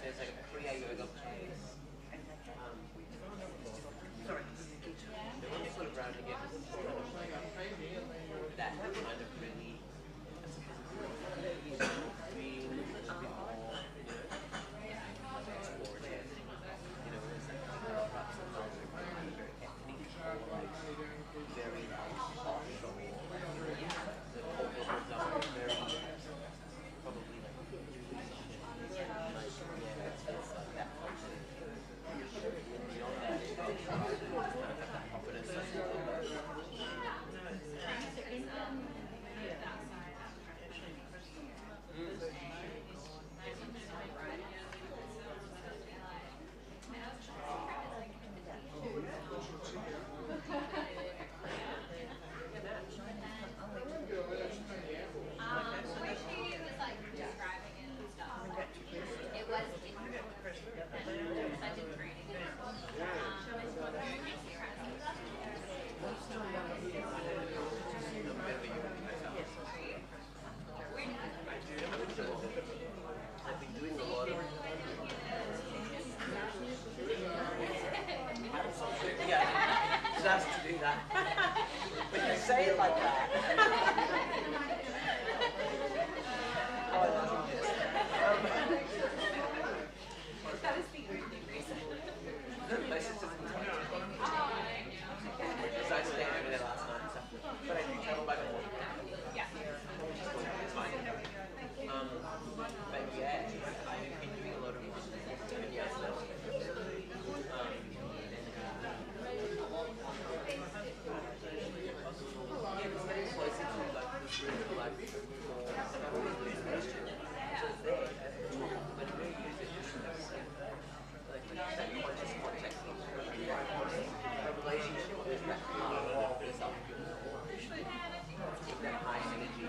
There's like a Kriya yoga place. They want to sort of round again. That kind of really, being a little bit more, explorative. There's that kind of perhaps a little bit very ethnic or very offshore. The cultural zone is very probably that culture. Beyond that, that confidence. I've been doing a lot of yeah, just to do that. But you say it like that. Oh, That was the only reason. my sister's in touch. Because I stayed over there last night and stuff. But I do travel back and forth. Yeah. It's fine. But yeah, I've been doing a lot of yeah, stuff. Yeah, it's getting closer to like the spiritual life. I've always been a Christian. So it's there. But I really use it just like that conscious context. A relationship with that part of yourself. With that high energy.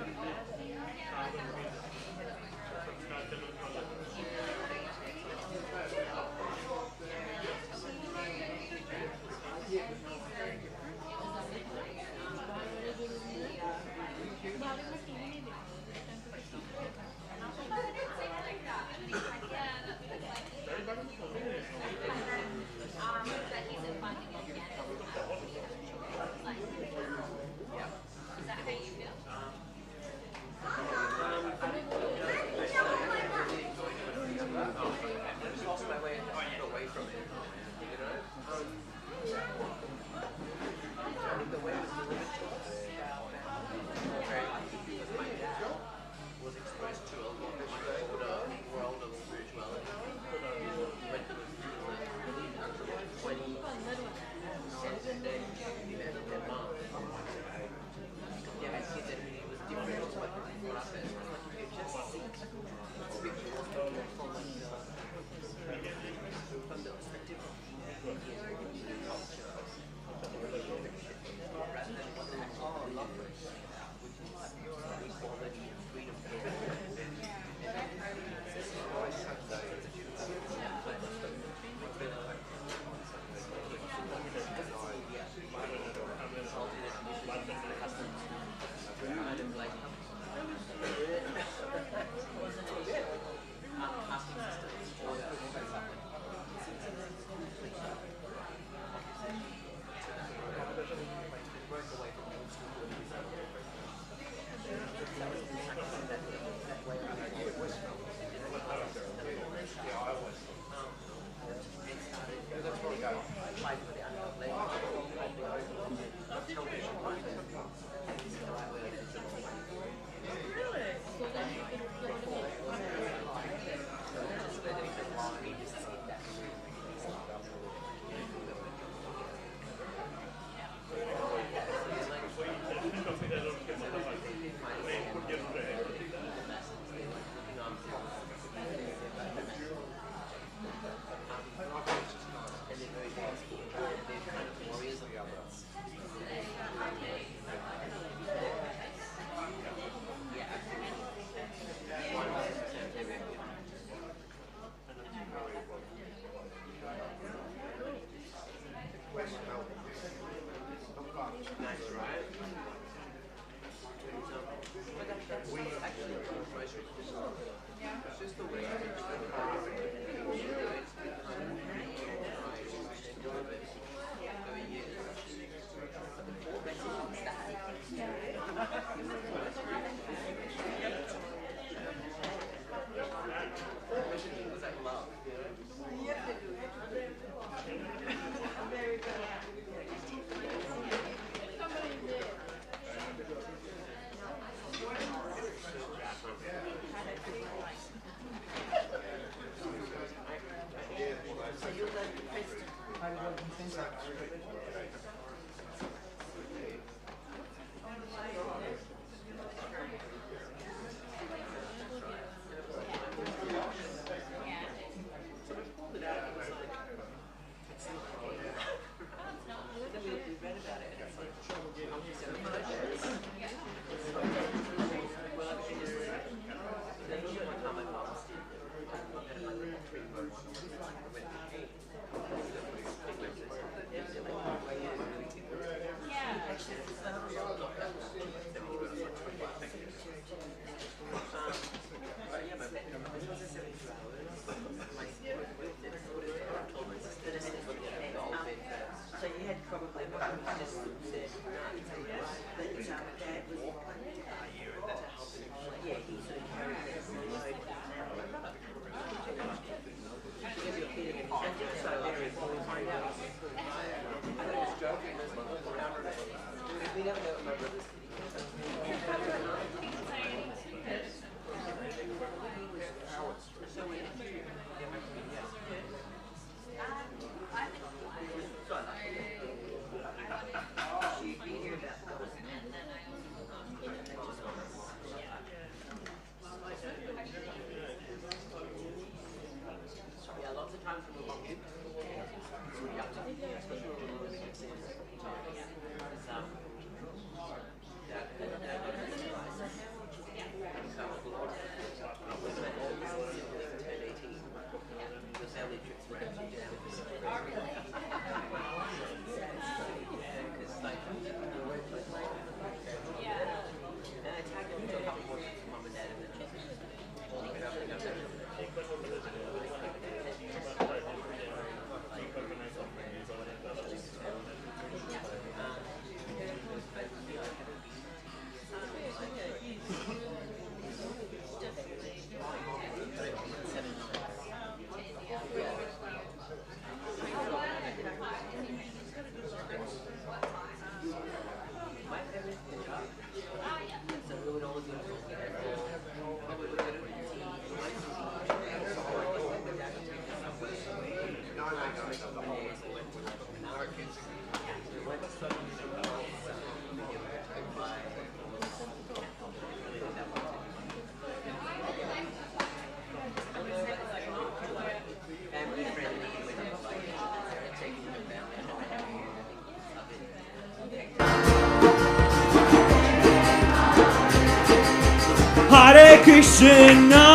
Hare Krishna,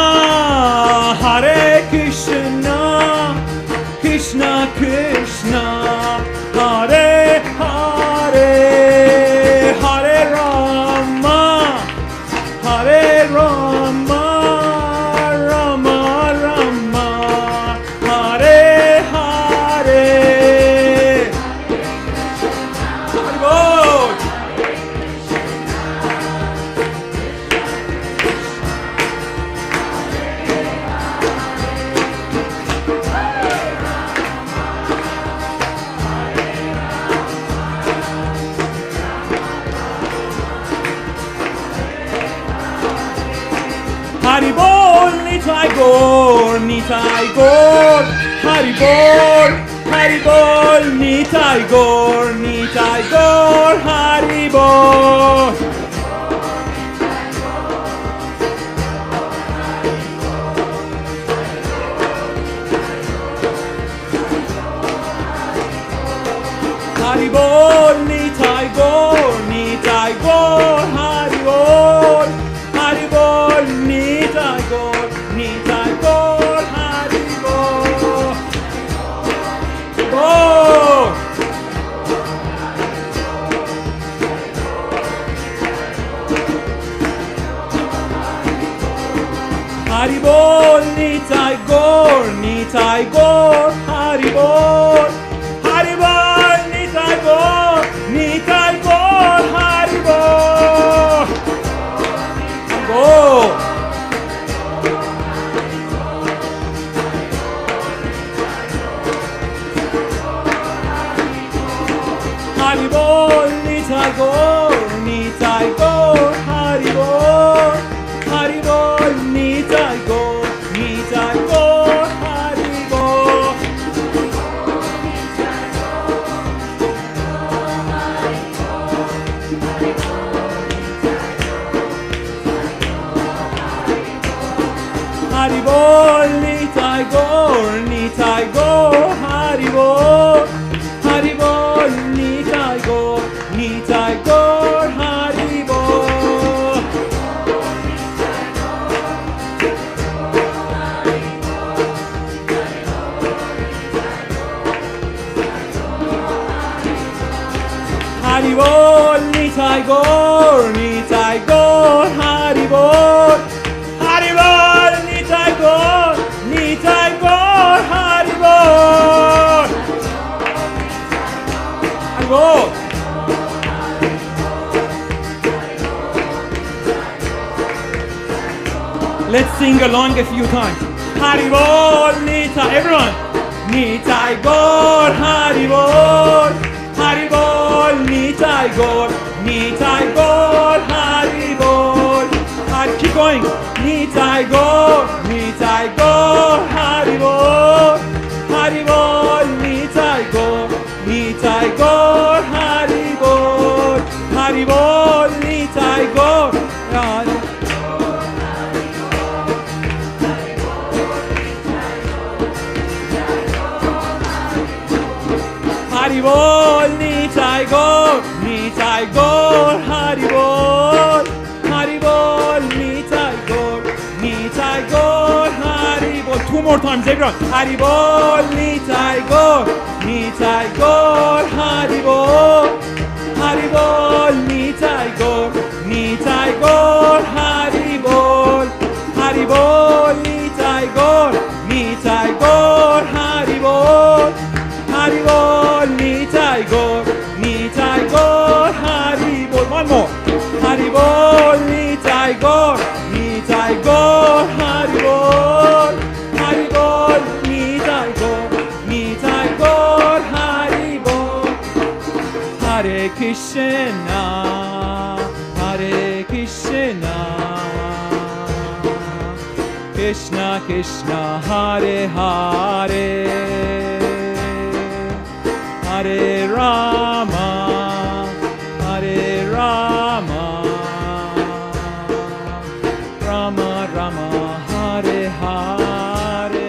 Hare Krishna, Krishna Krishna, Hare Hare, Hare Rama, Hare Rama, Rama Rama, Hare Hare. Haribol. Haribol, Nitai Gaur, Nitai Gaur, Haribol, Haribol, Nitai Gaur, Nitai Gaur, Haribol. Haribol, Nitai Gaur, Nitai Gaur, Haribol, Haribol, Nitai Gaur, Nitai Gaur, Haribol. Gaur. Haribol, Nitai Gaur, Nitai Gaur, Haribol, Haribol, Nitai Gaur, Nitai Gaur, Haribol. Gaur. Haribol, Nitai Gaur, Nitai Gaur, Haribol, Haribol, Nitai Gaur, Nitai Gaur, Haribol. Haribol, Nitai Gaur, Nitai Gaur, Haribol, Haribol, Nitai Gaur, Nitai Gaur, Haribol. Haribol, Nitai Gaur, Nitai Gaur, Haribol, Haribol, Nitai Gaur, Nitai Gaur, Haribol. Haribol. Let's sing along a few times. Haribol, Nitai, everyone. Nitai Gaur, Haribol, Haribol, Nitai Gaur, Nitai Nitai Gaur, Nitai Gaur, Haribol, Haribol, Nitai Gaur, Nitai Gaur, Haribol, Haribol, Nitai Gaur, Haribol, Nitai Gaur, Nitai Gaur, Haribol, Haribol, Nitai Gaur, Nitai Gaur, Haribol. Two more times, everyone. Haribol, Nitai Gaur, Nitai Gaur, Haribol, Haribol, Nitai Gaur, Nitai Gaur, Haribol, Haribol, Nitai Gaur, Nitai Gaur, Haribol, Haribol, Nitai Gaur, Nitai Gaur, Haribol. One more. Haribol, Nitai Gaur, Nitai Gaur, Haribol, Haribol, Nitai Gaur, Nitai Gaur, Haribol. Hare Krishna, Hare Krishna, Krishna Krishna, Hare Hare, Hare Rama, Hare Rama, Rama Rama, Hare Hare.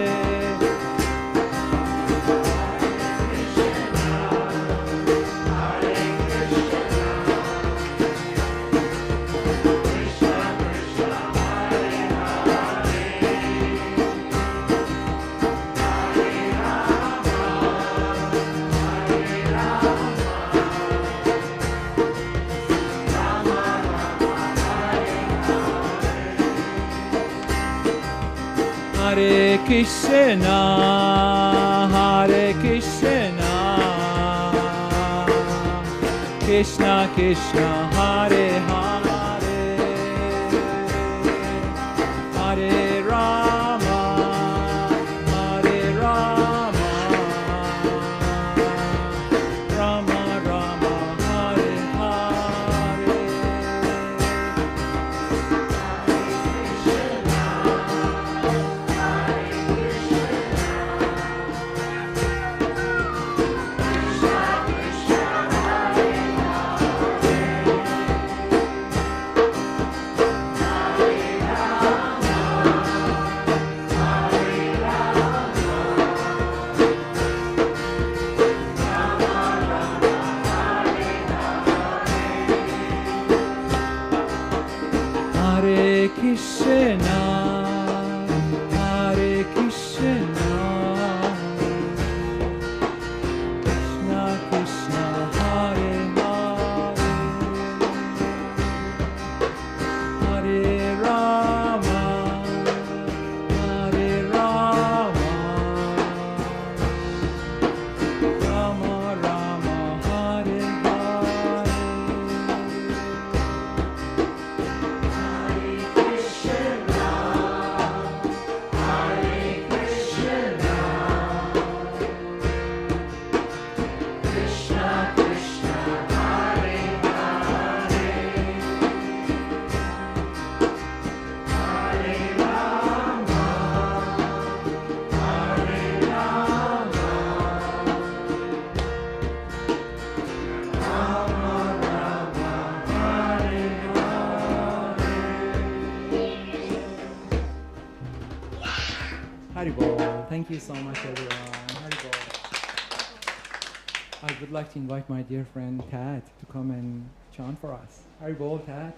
Hare Krishna, Hare Krishna, Krishna Krishna, Hare Hare, Hare Rama, Hare Rama, Rama Rama, Hare Hare. Hare Krishna, Hare Krishna, Krishna Krishna, Hare Hare, Hare Rama, Hare Rama, Rama Rama, Hare Hare. Haribol. Thank you so much, everyone. Haribol. I would like to invite my dear friend Tad to come and chant for us. Haribol, Tad.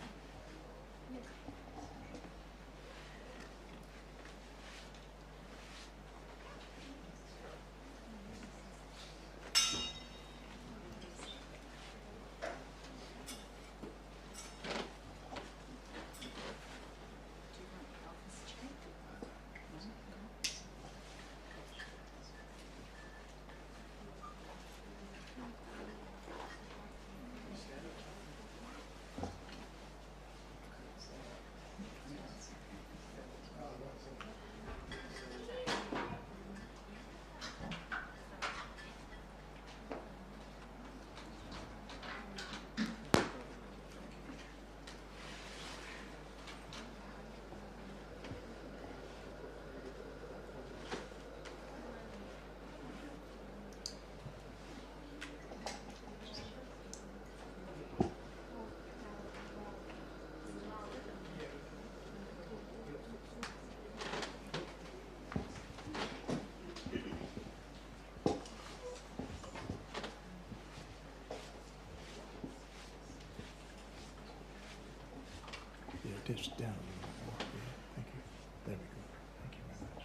pitched down a little bit more. Yeah, thank you. There we go. Thank you very much.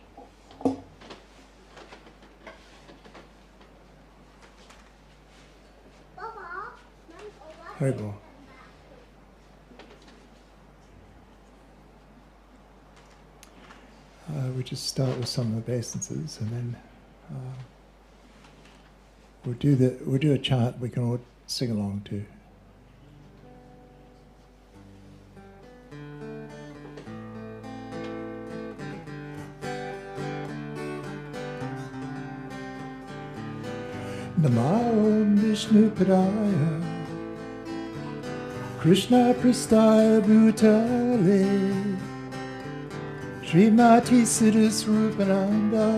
Haribo. We just start with some obeisances, and then we'll do a chant we can all sing along to. Namo Vishnu Padaya Krishna Prastaya Bhutale Srimati Siddhasrupananda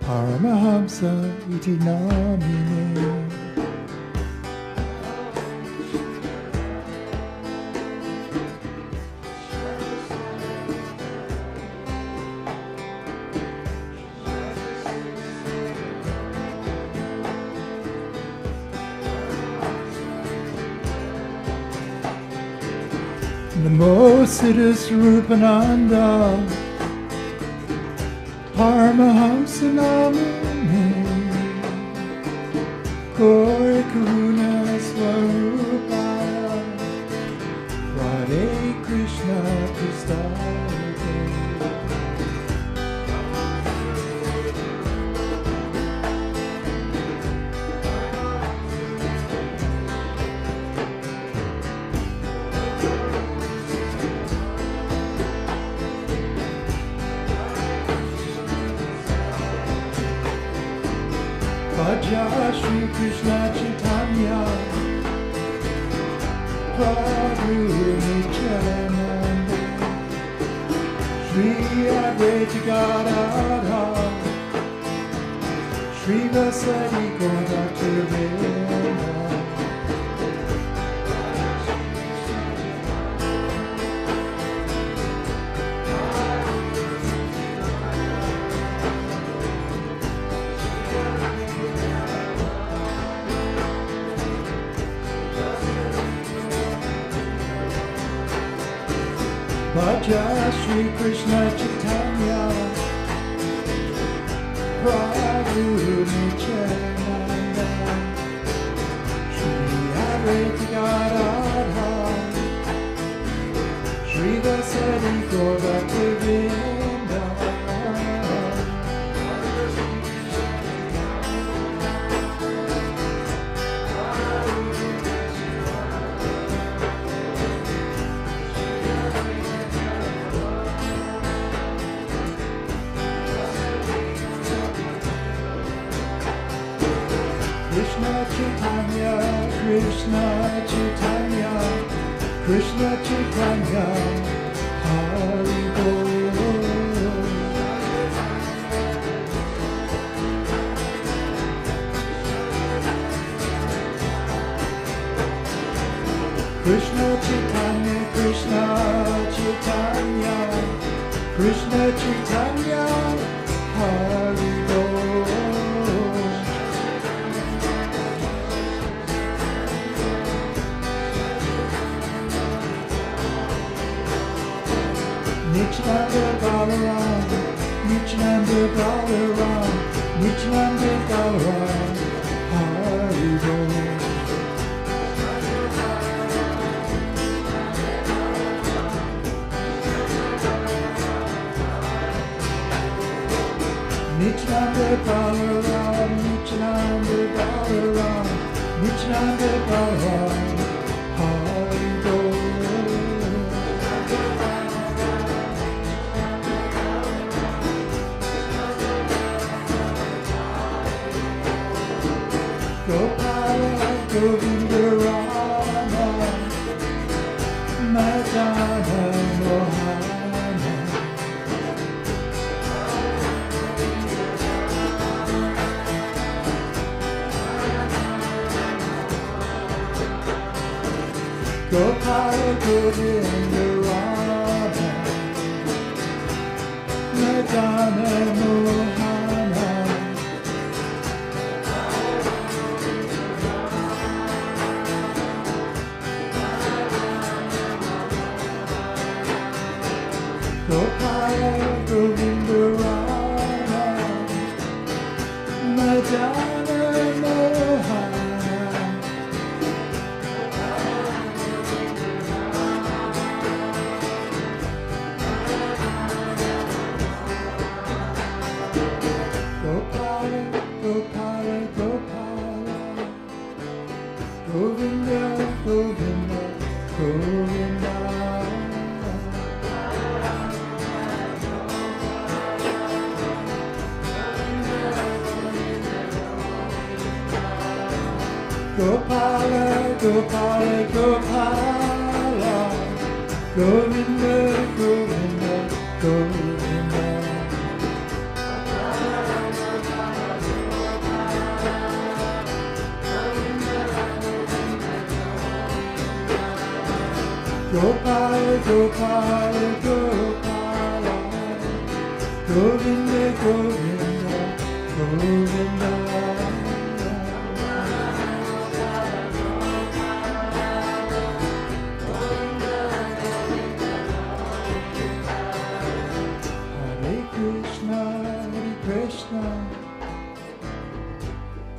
Paramahamsa Iti Namine. Namo Siddhasrupananda Paramahamsa Namine Gaura Karuna Swarupaya Radhe Krishna Prastaya. Bhaja Shri Krishna Chaitanya Prabhu Nityananda Shri Advaita Gadadhar Shri Vasari Gaura Bhaja Shri Krishna Chaitanya Prabhu Nityananda Shri Advaita Gadadhar Shri Vasari Gaura Krishna Chaitanya, Krishna Chaitanya, Krishna Chaitanya, Hari Bol. Krishna Chaitanya, Krishna Chaitanya, Krishna Chaitanya, Hari Bol. Nityananda Balaram, Nityananda Balaram, Nityananda Balaram, Hari Bol. Nityananda Balaram, Nityananda Balaram, Nityananda Balaram, Hari Bol. Gopala Govinda Rama Madana Mohana Gopala Govinda Rama Madana Mohana Govinda, Govinda, Govinda. Gopala, Gopala, Gopala, Govinda, Govinda, Govinda. Gopala, Gopala, Gopala, Govinda, Govinda, Govinda.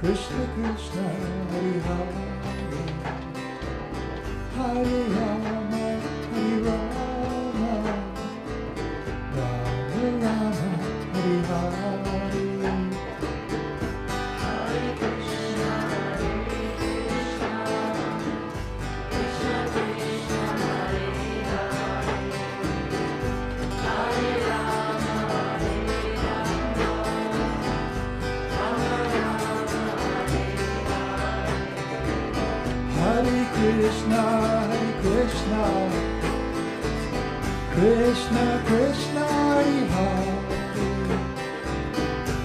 Krishna Krishna, Hare Hare, Hare Rama, Hare Rama, Rama Rama, Hare Hare. Hare Krishna, Hare Krishna, Krishna Krishna, Hare Hare, Hare Rama, Hare Rama, Rama Rama. Hare Krishna, Hare Krishna, Krishna Krishna, Hare Hare,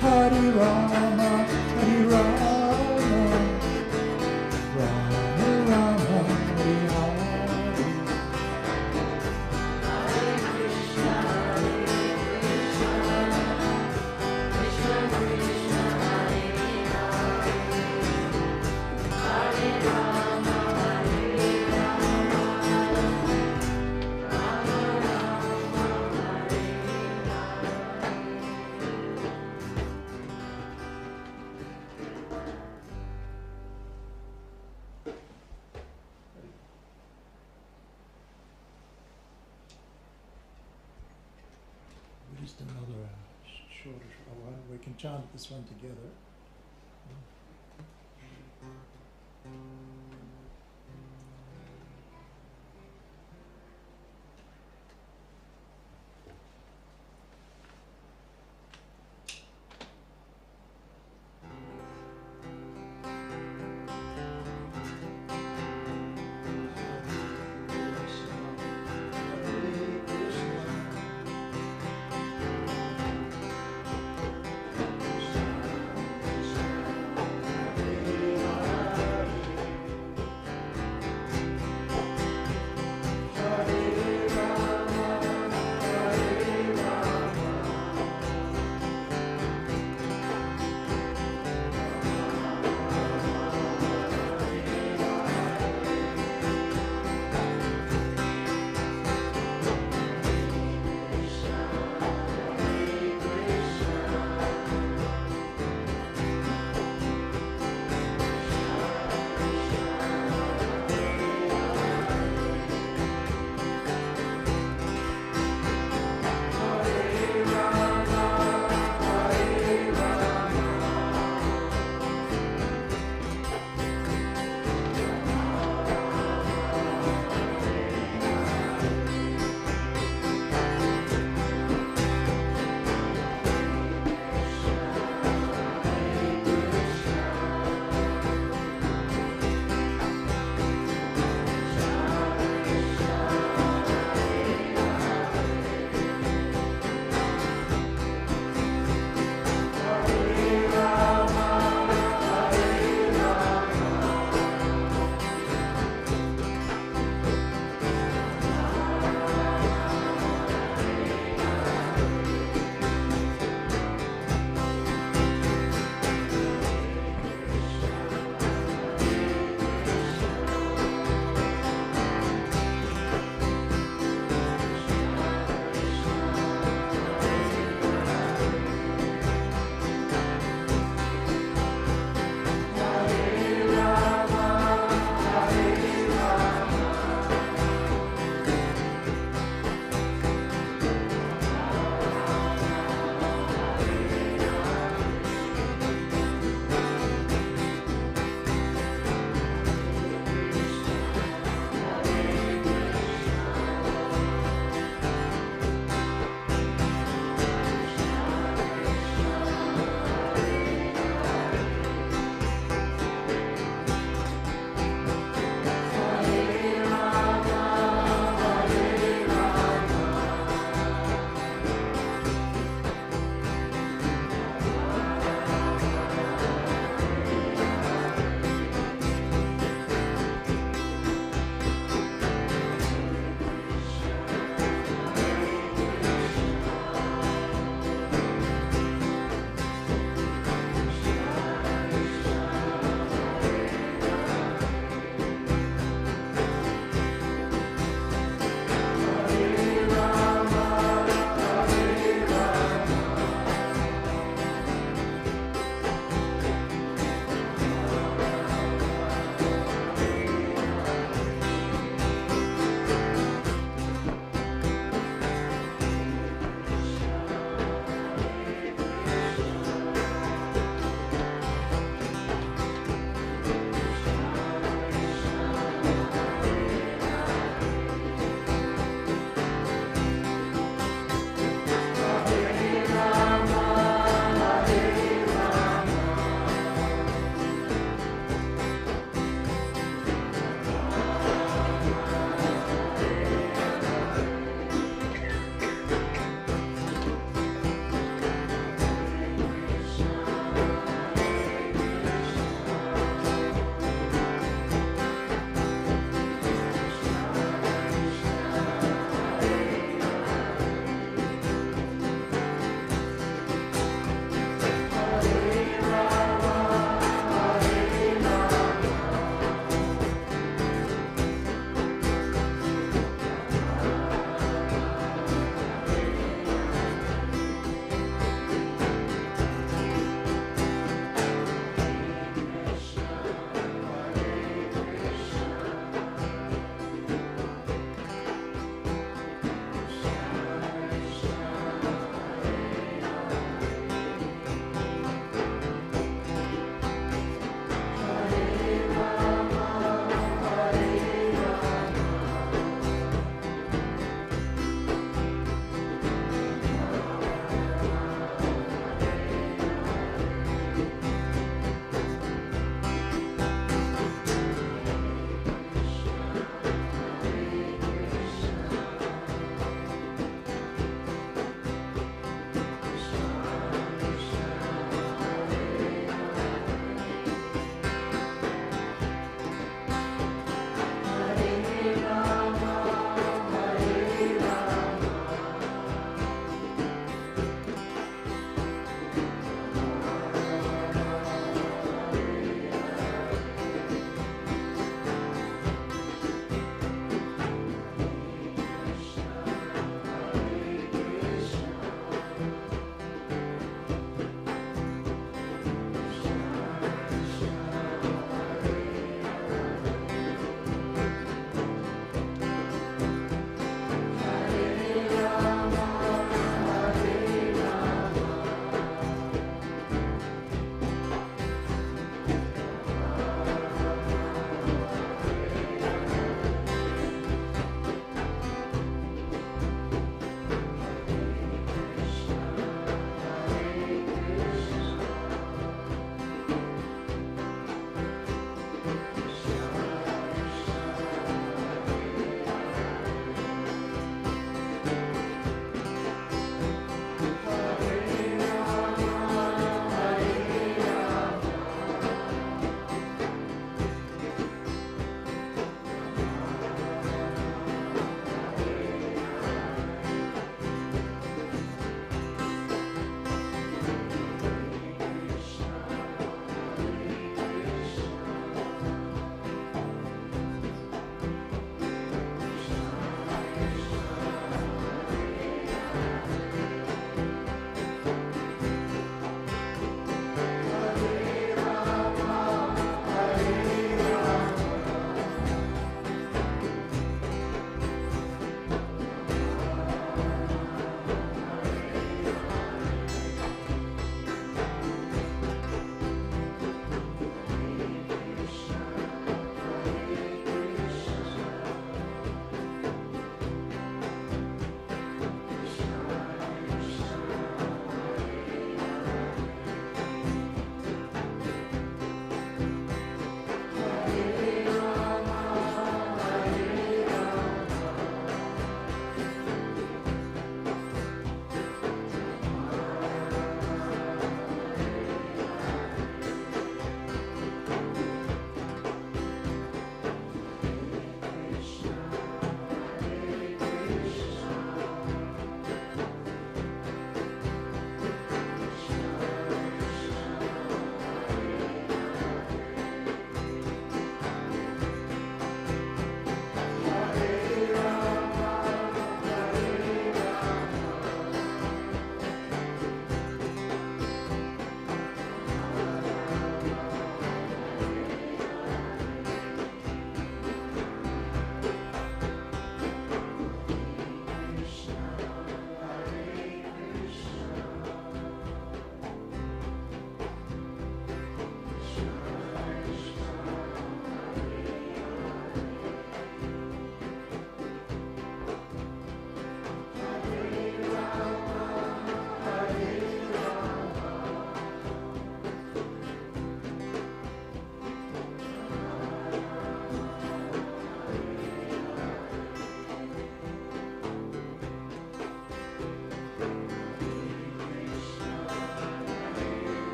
Hare Rama, Hare Rama, Rama Rama, Hare Hare. Hare Krishna, Hare Krishna, Krishna Krishna, Hare Hare, Hare Rama, Hare Rama, Rama Rama, Hare Just another shorter one. We can chant this one together. Hare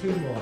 two more.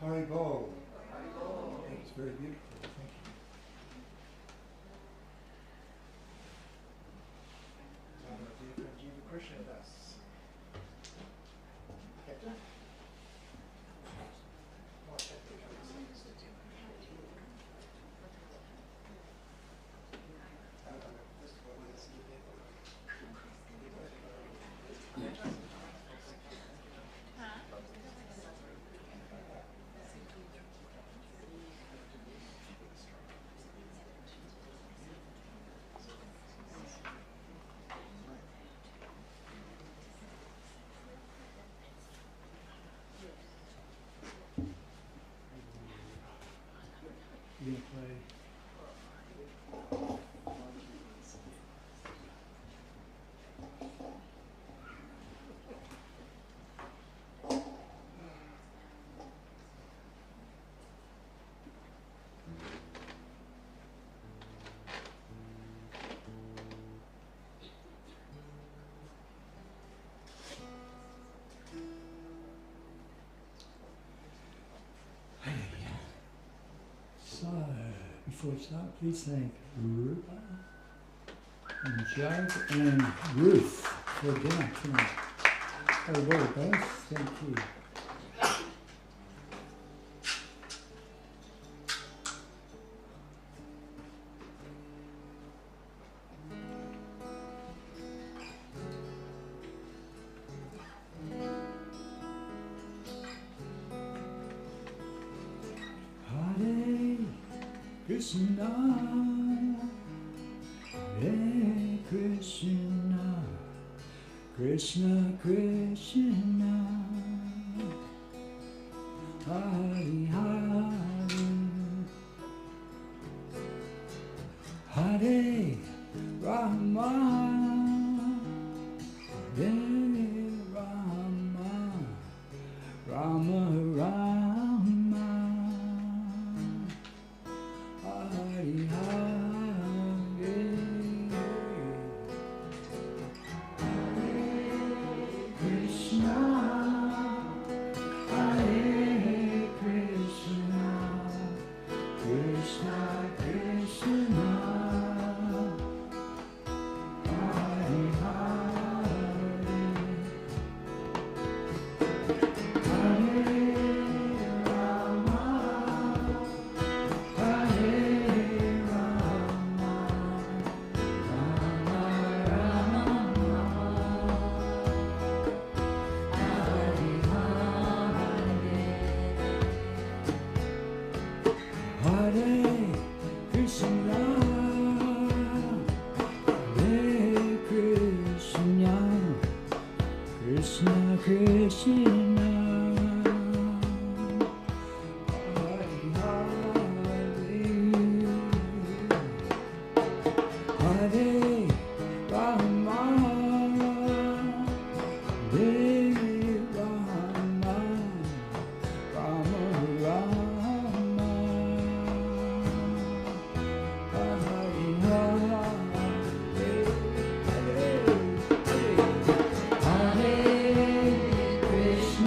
Haribol. That was very beautiful. Thank you. Jiva Krishna Das. Captain? You gonna play? So, before we start, please thank Rupa and Jade and Ruth for dinner tonight. Oh, well, both. Thank you. Krishna, Hare Krishna, Krishna Krishna, Hare Hare, Hare Rama, Hare Rama, Rama Rama. Hare Krishna, Hare Krishna, Krishna Krishna, Hare Krishna Krishna, Hare Rama, Hare Rama, Rama Rama, Hare Krishna.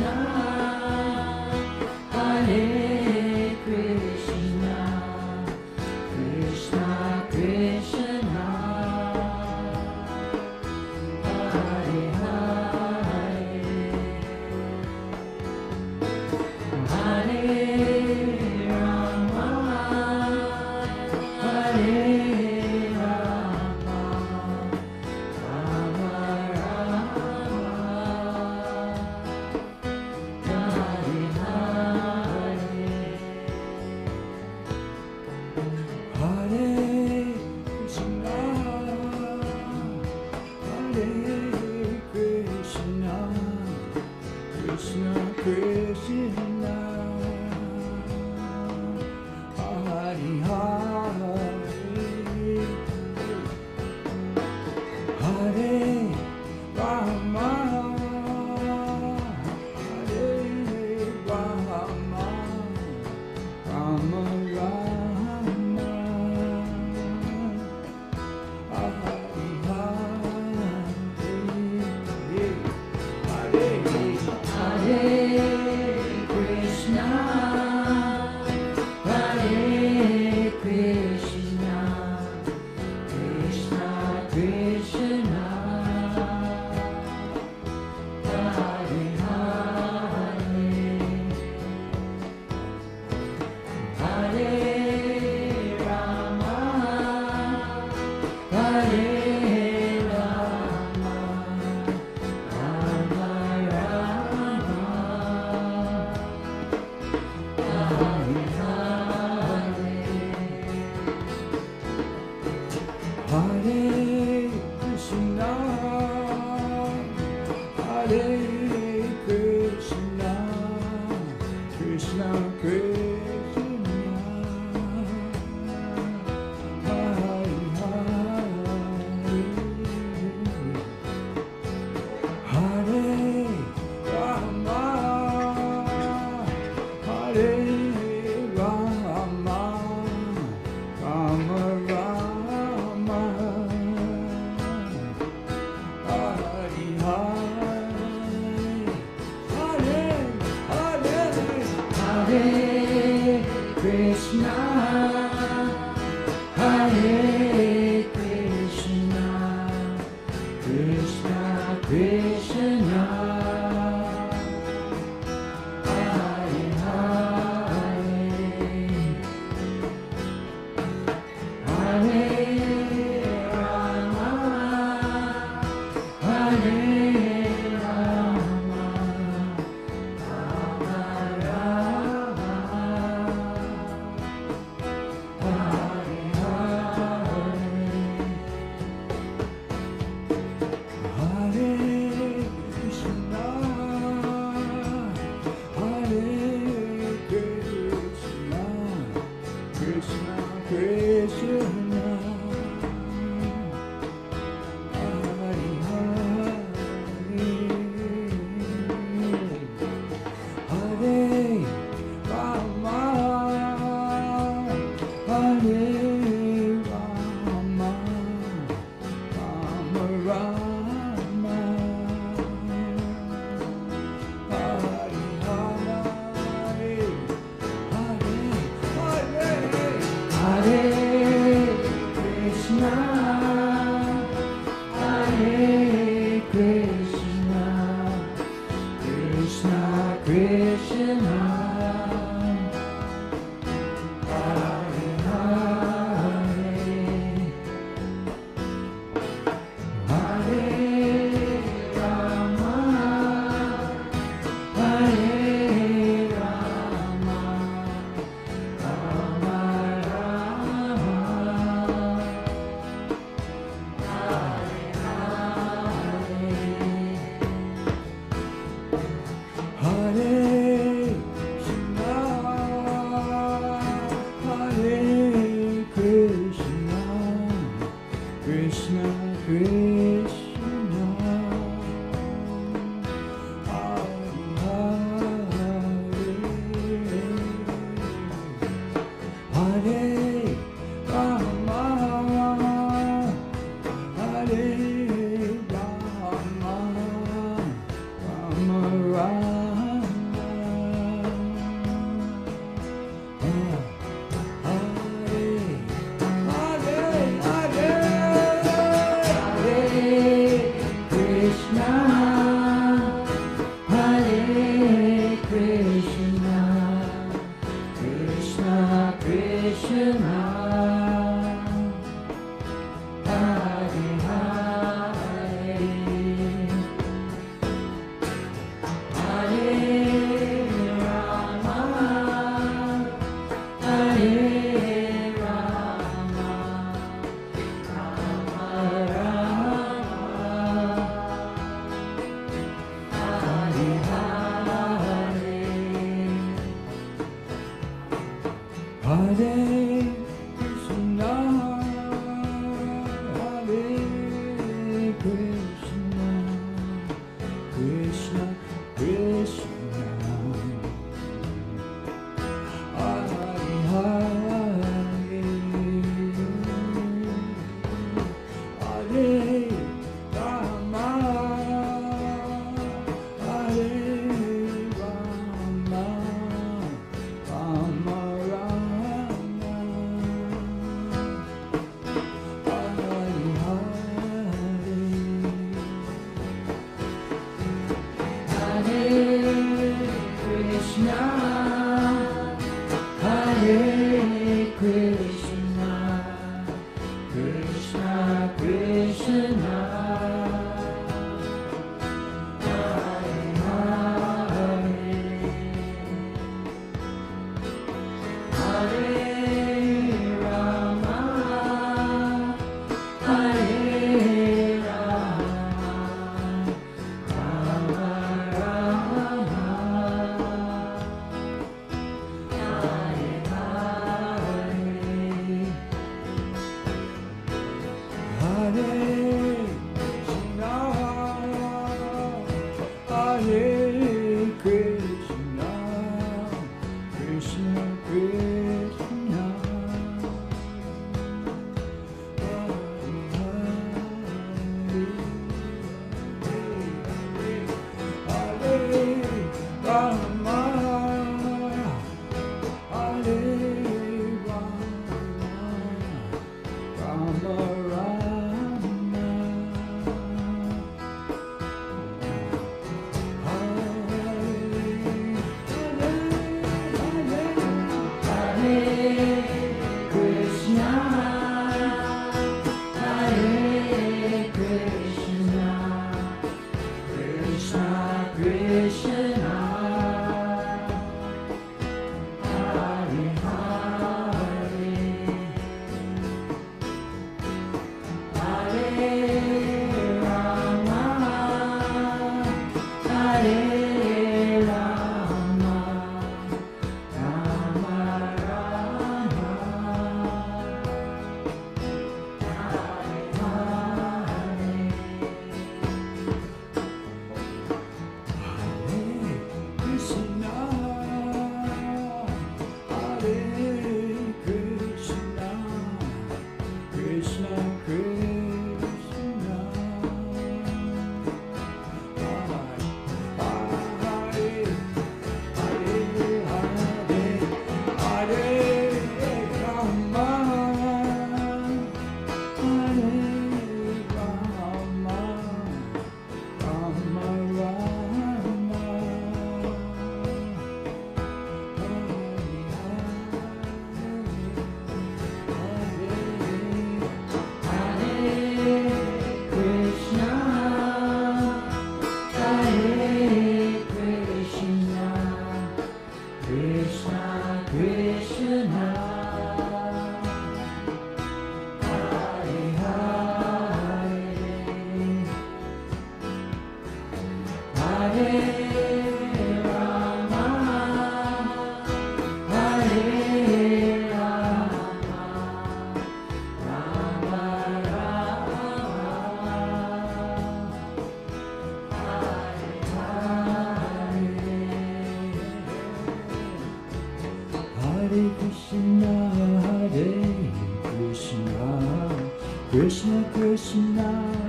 Krishna Krishna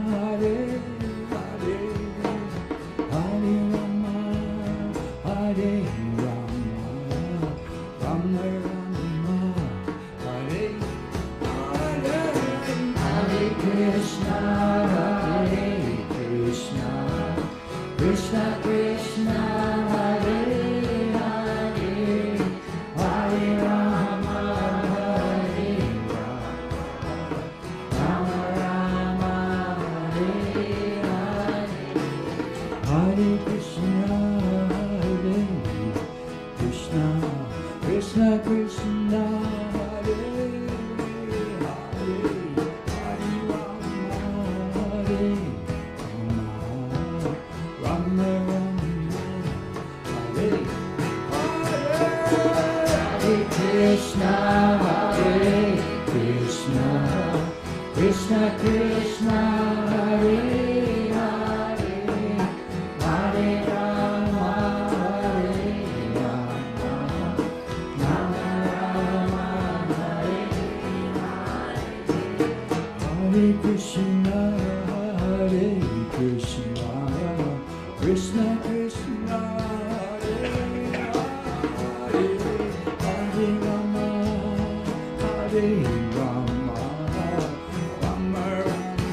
Hare Hare Hare Rama Hare Rama Rama Rama Hare Hare Hare Krishna Hare Krishna Krishna Krishna Hare Hare Hare Rama Hare Rama Rama Hare Hare Hare Krishna Hare Krishna Krishna Krishna Hare Hare Hare Rama Hare Rama Rama Hare Hare Krishna Hare Krishna Krishna Krishna Hare Hare Hare Rama Hare Rama Rama Rama Hare Hare Krishna Hare Krishna Krishna Krishna Hare Hare Hare Rama Hare Rama Rama Rama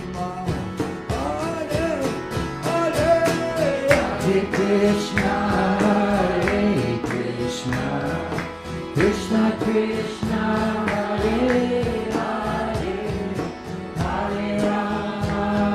Hare Hare Hare Krishna Hare Krishna Krishna Krishna Hare Hare Hare Rama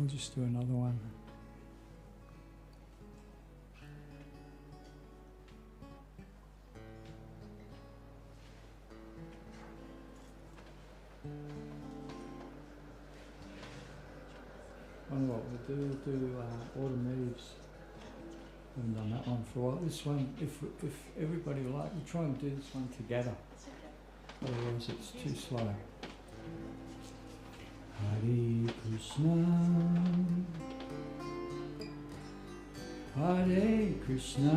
we'll just do another one. Wonder what we'll do autumn leaves. Haven't done that one for a while. This one, if everybody will like, we'll try and do this one together. Otherwise it's too slow. Hare Krishna, Hare Krishna,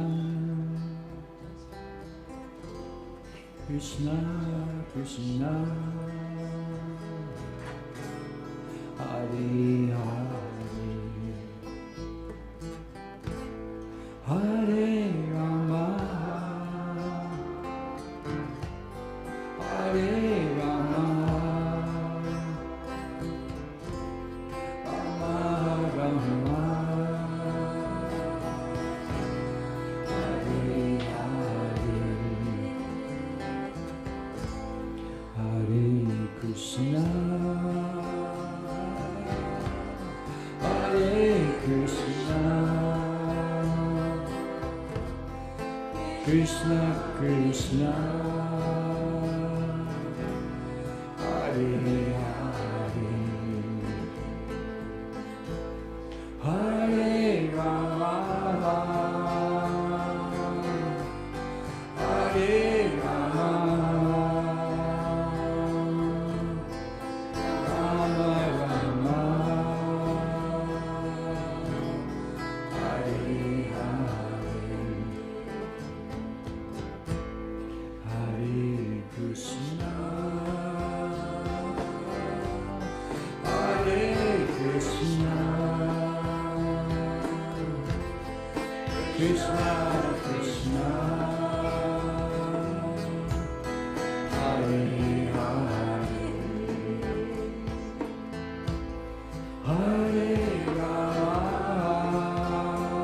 Krishna Krishna, Hare Hare, Hare Rama, Hare Rama, Rama Rama, Hare Hare, Hare Krishna, Hare Krishna, Krishna Krishna, Hare Hare, Hare Rama, Hare Rama, Rama Rama, Hare Hare, Hare Krishna, Hare Krishna, Krishna Krishna, Hare Hare, Hare Rama,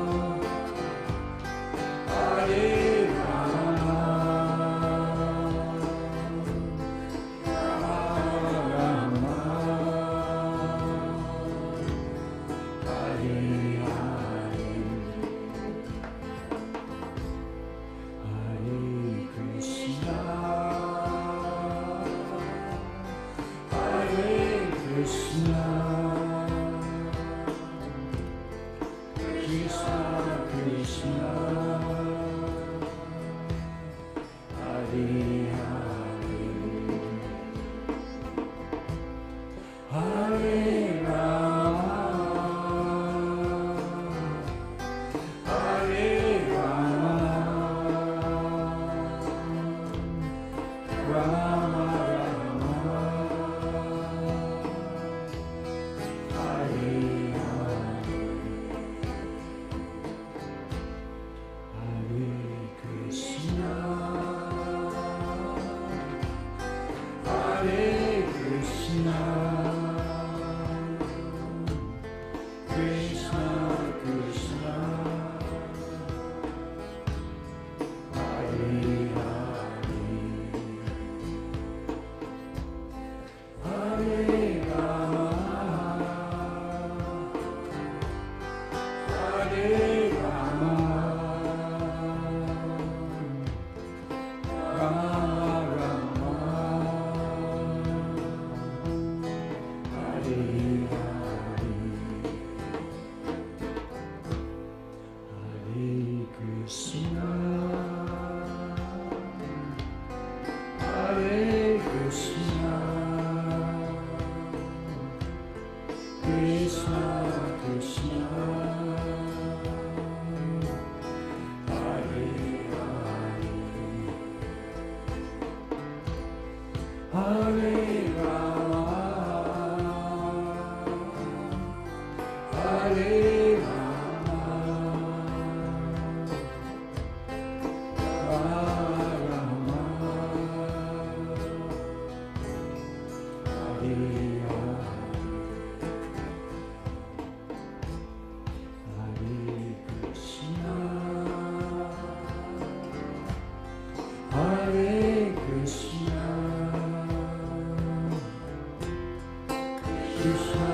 Hare Rama, Rama Rama, Hare Hare, Hare Krishna, Hare Krishna, Krishna Krishna, Hare Hare, Hare Rama, Hare Rama, Rama Rama, Hare Hare Krishna, Hare Krishna, Krishna Krishna, Hare Hare, Hare Rama, Hare Rama, Rama Rama, Hare Hare, Hare Krishna, Hare Krishna, Krishna Krishna, Hare Hare, Hare Rama, Hare Rama, Rama Rama, Hare Hare Krishna, Hare Krishna, Krishna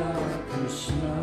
Krishna,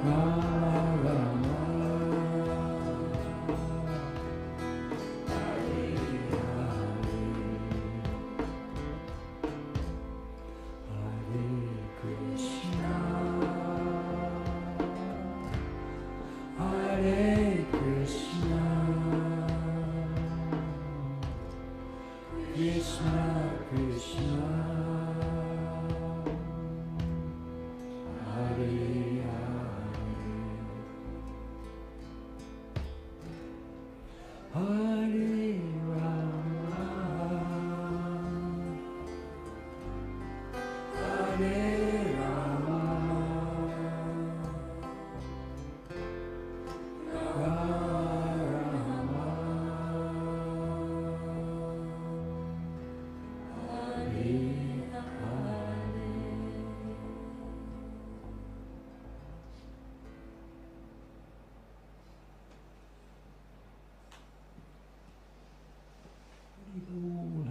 Rama Rama. Hare Krishna, Krishna Krishna, Hare Hare, Hare Rama, Hare Rama.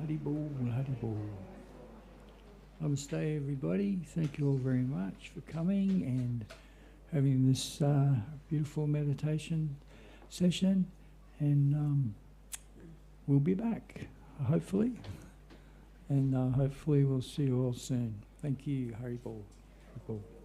Hari Bol, Hari Bol. Namaste, everybody. Thank you all very much for coming and having this beautiful meditation session. And we'll be back, hopefully. And hopefully we'll see you all soon. Thank you, Hari Bol. Hari Bol.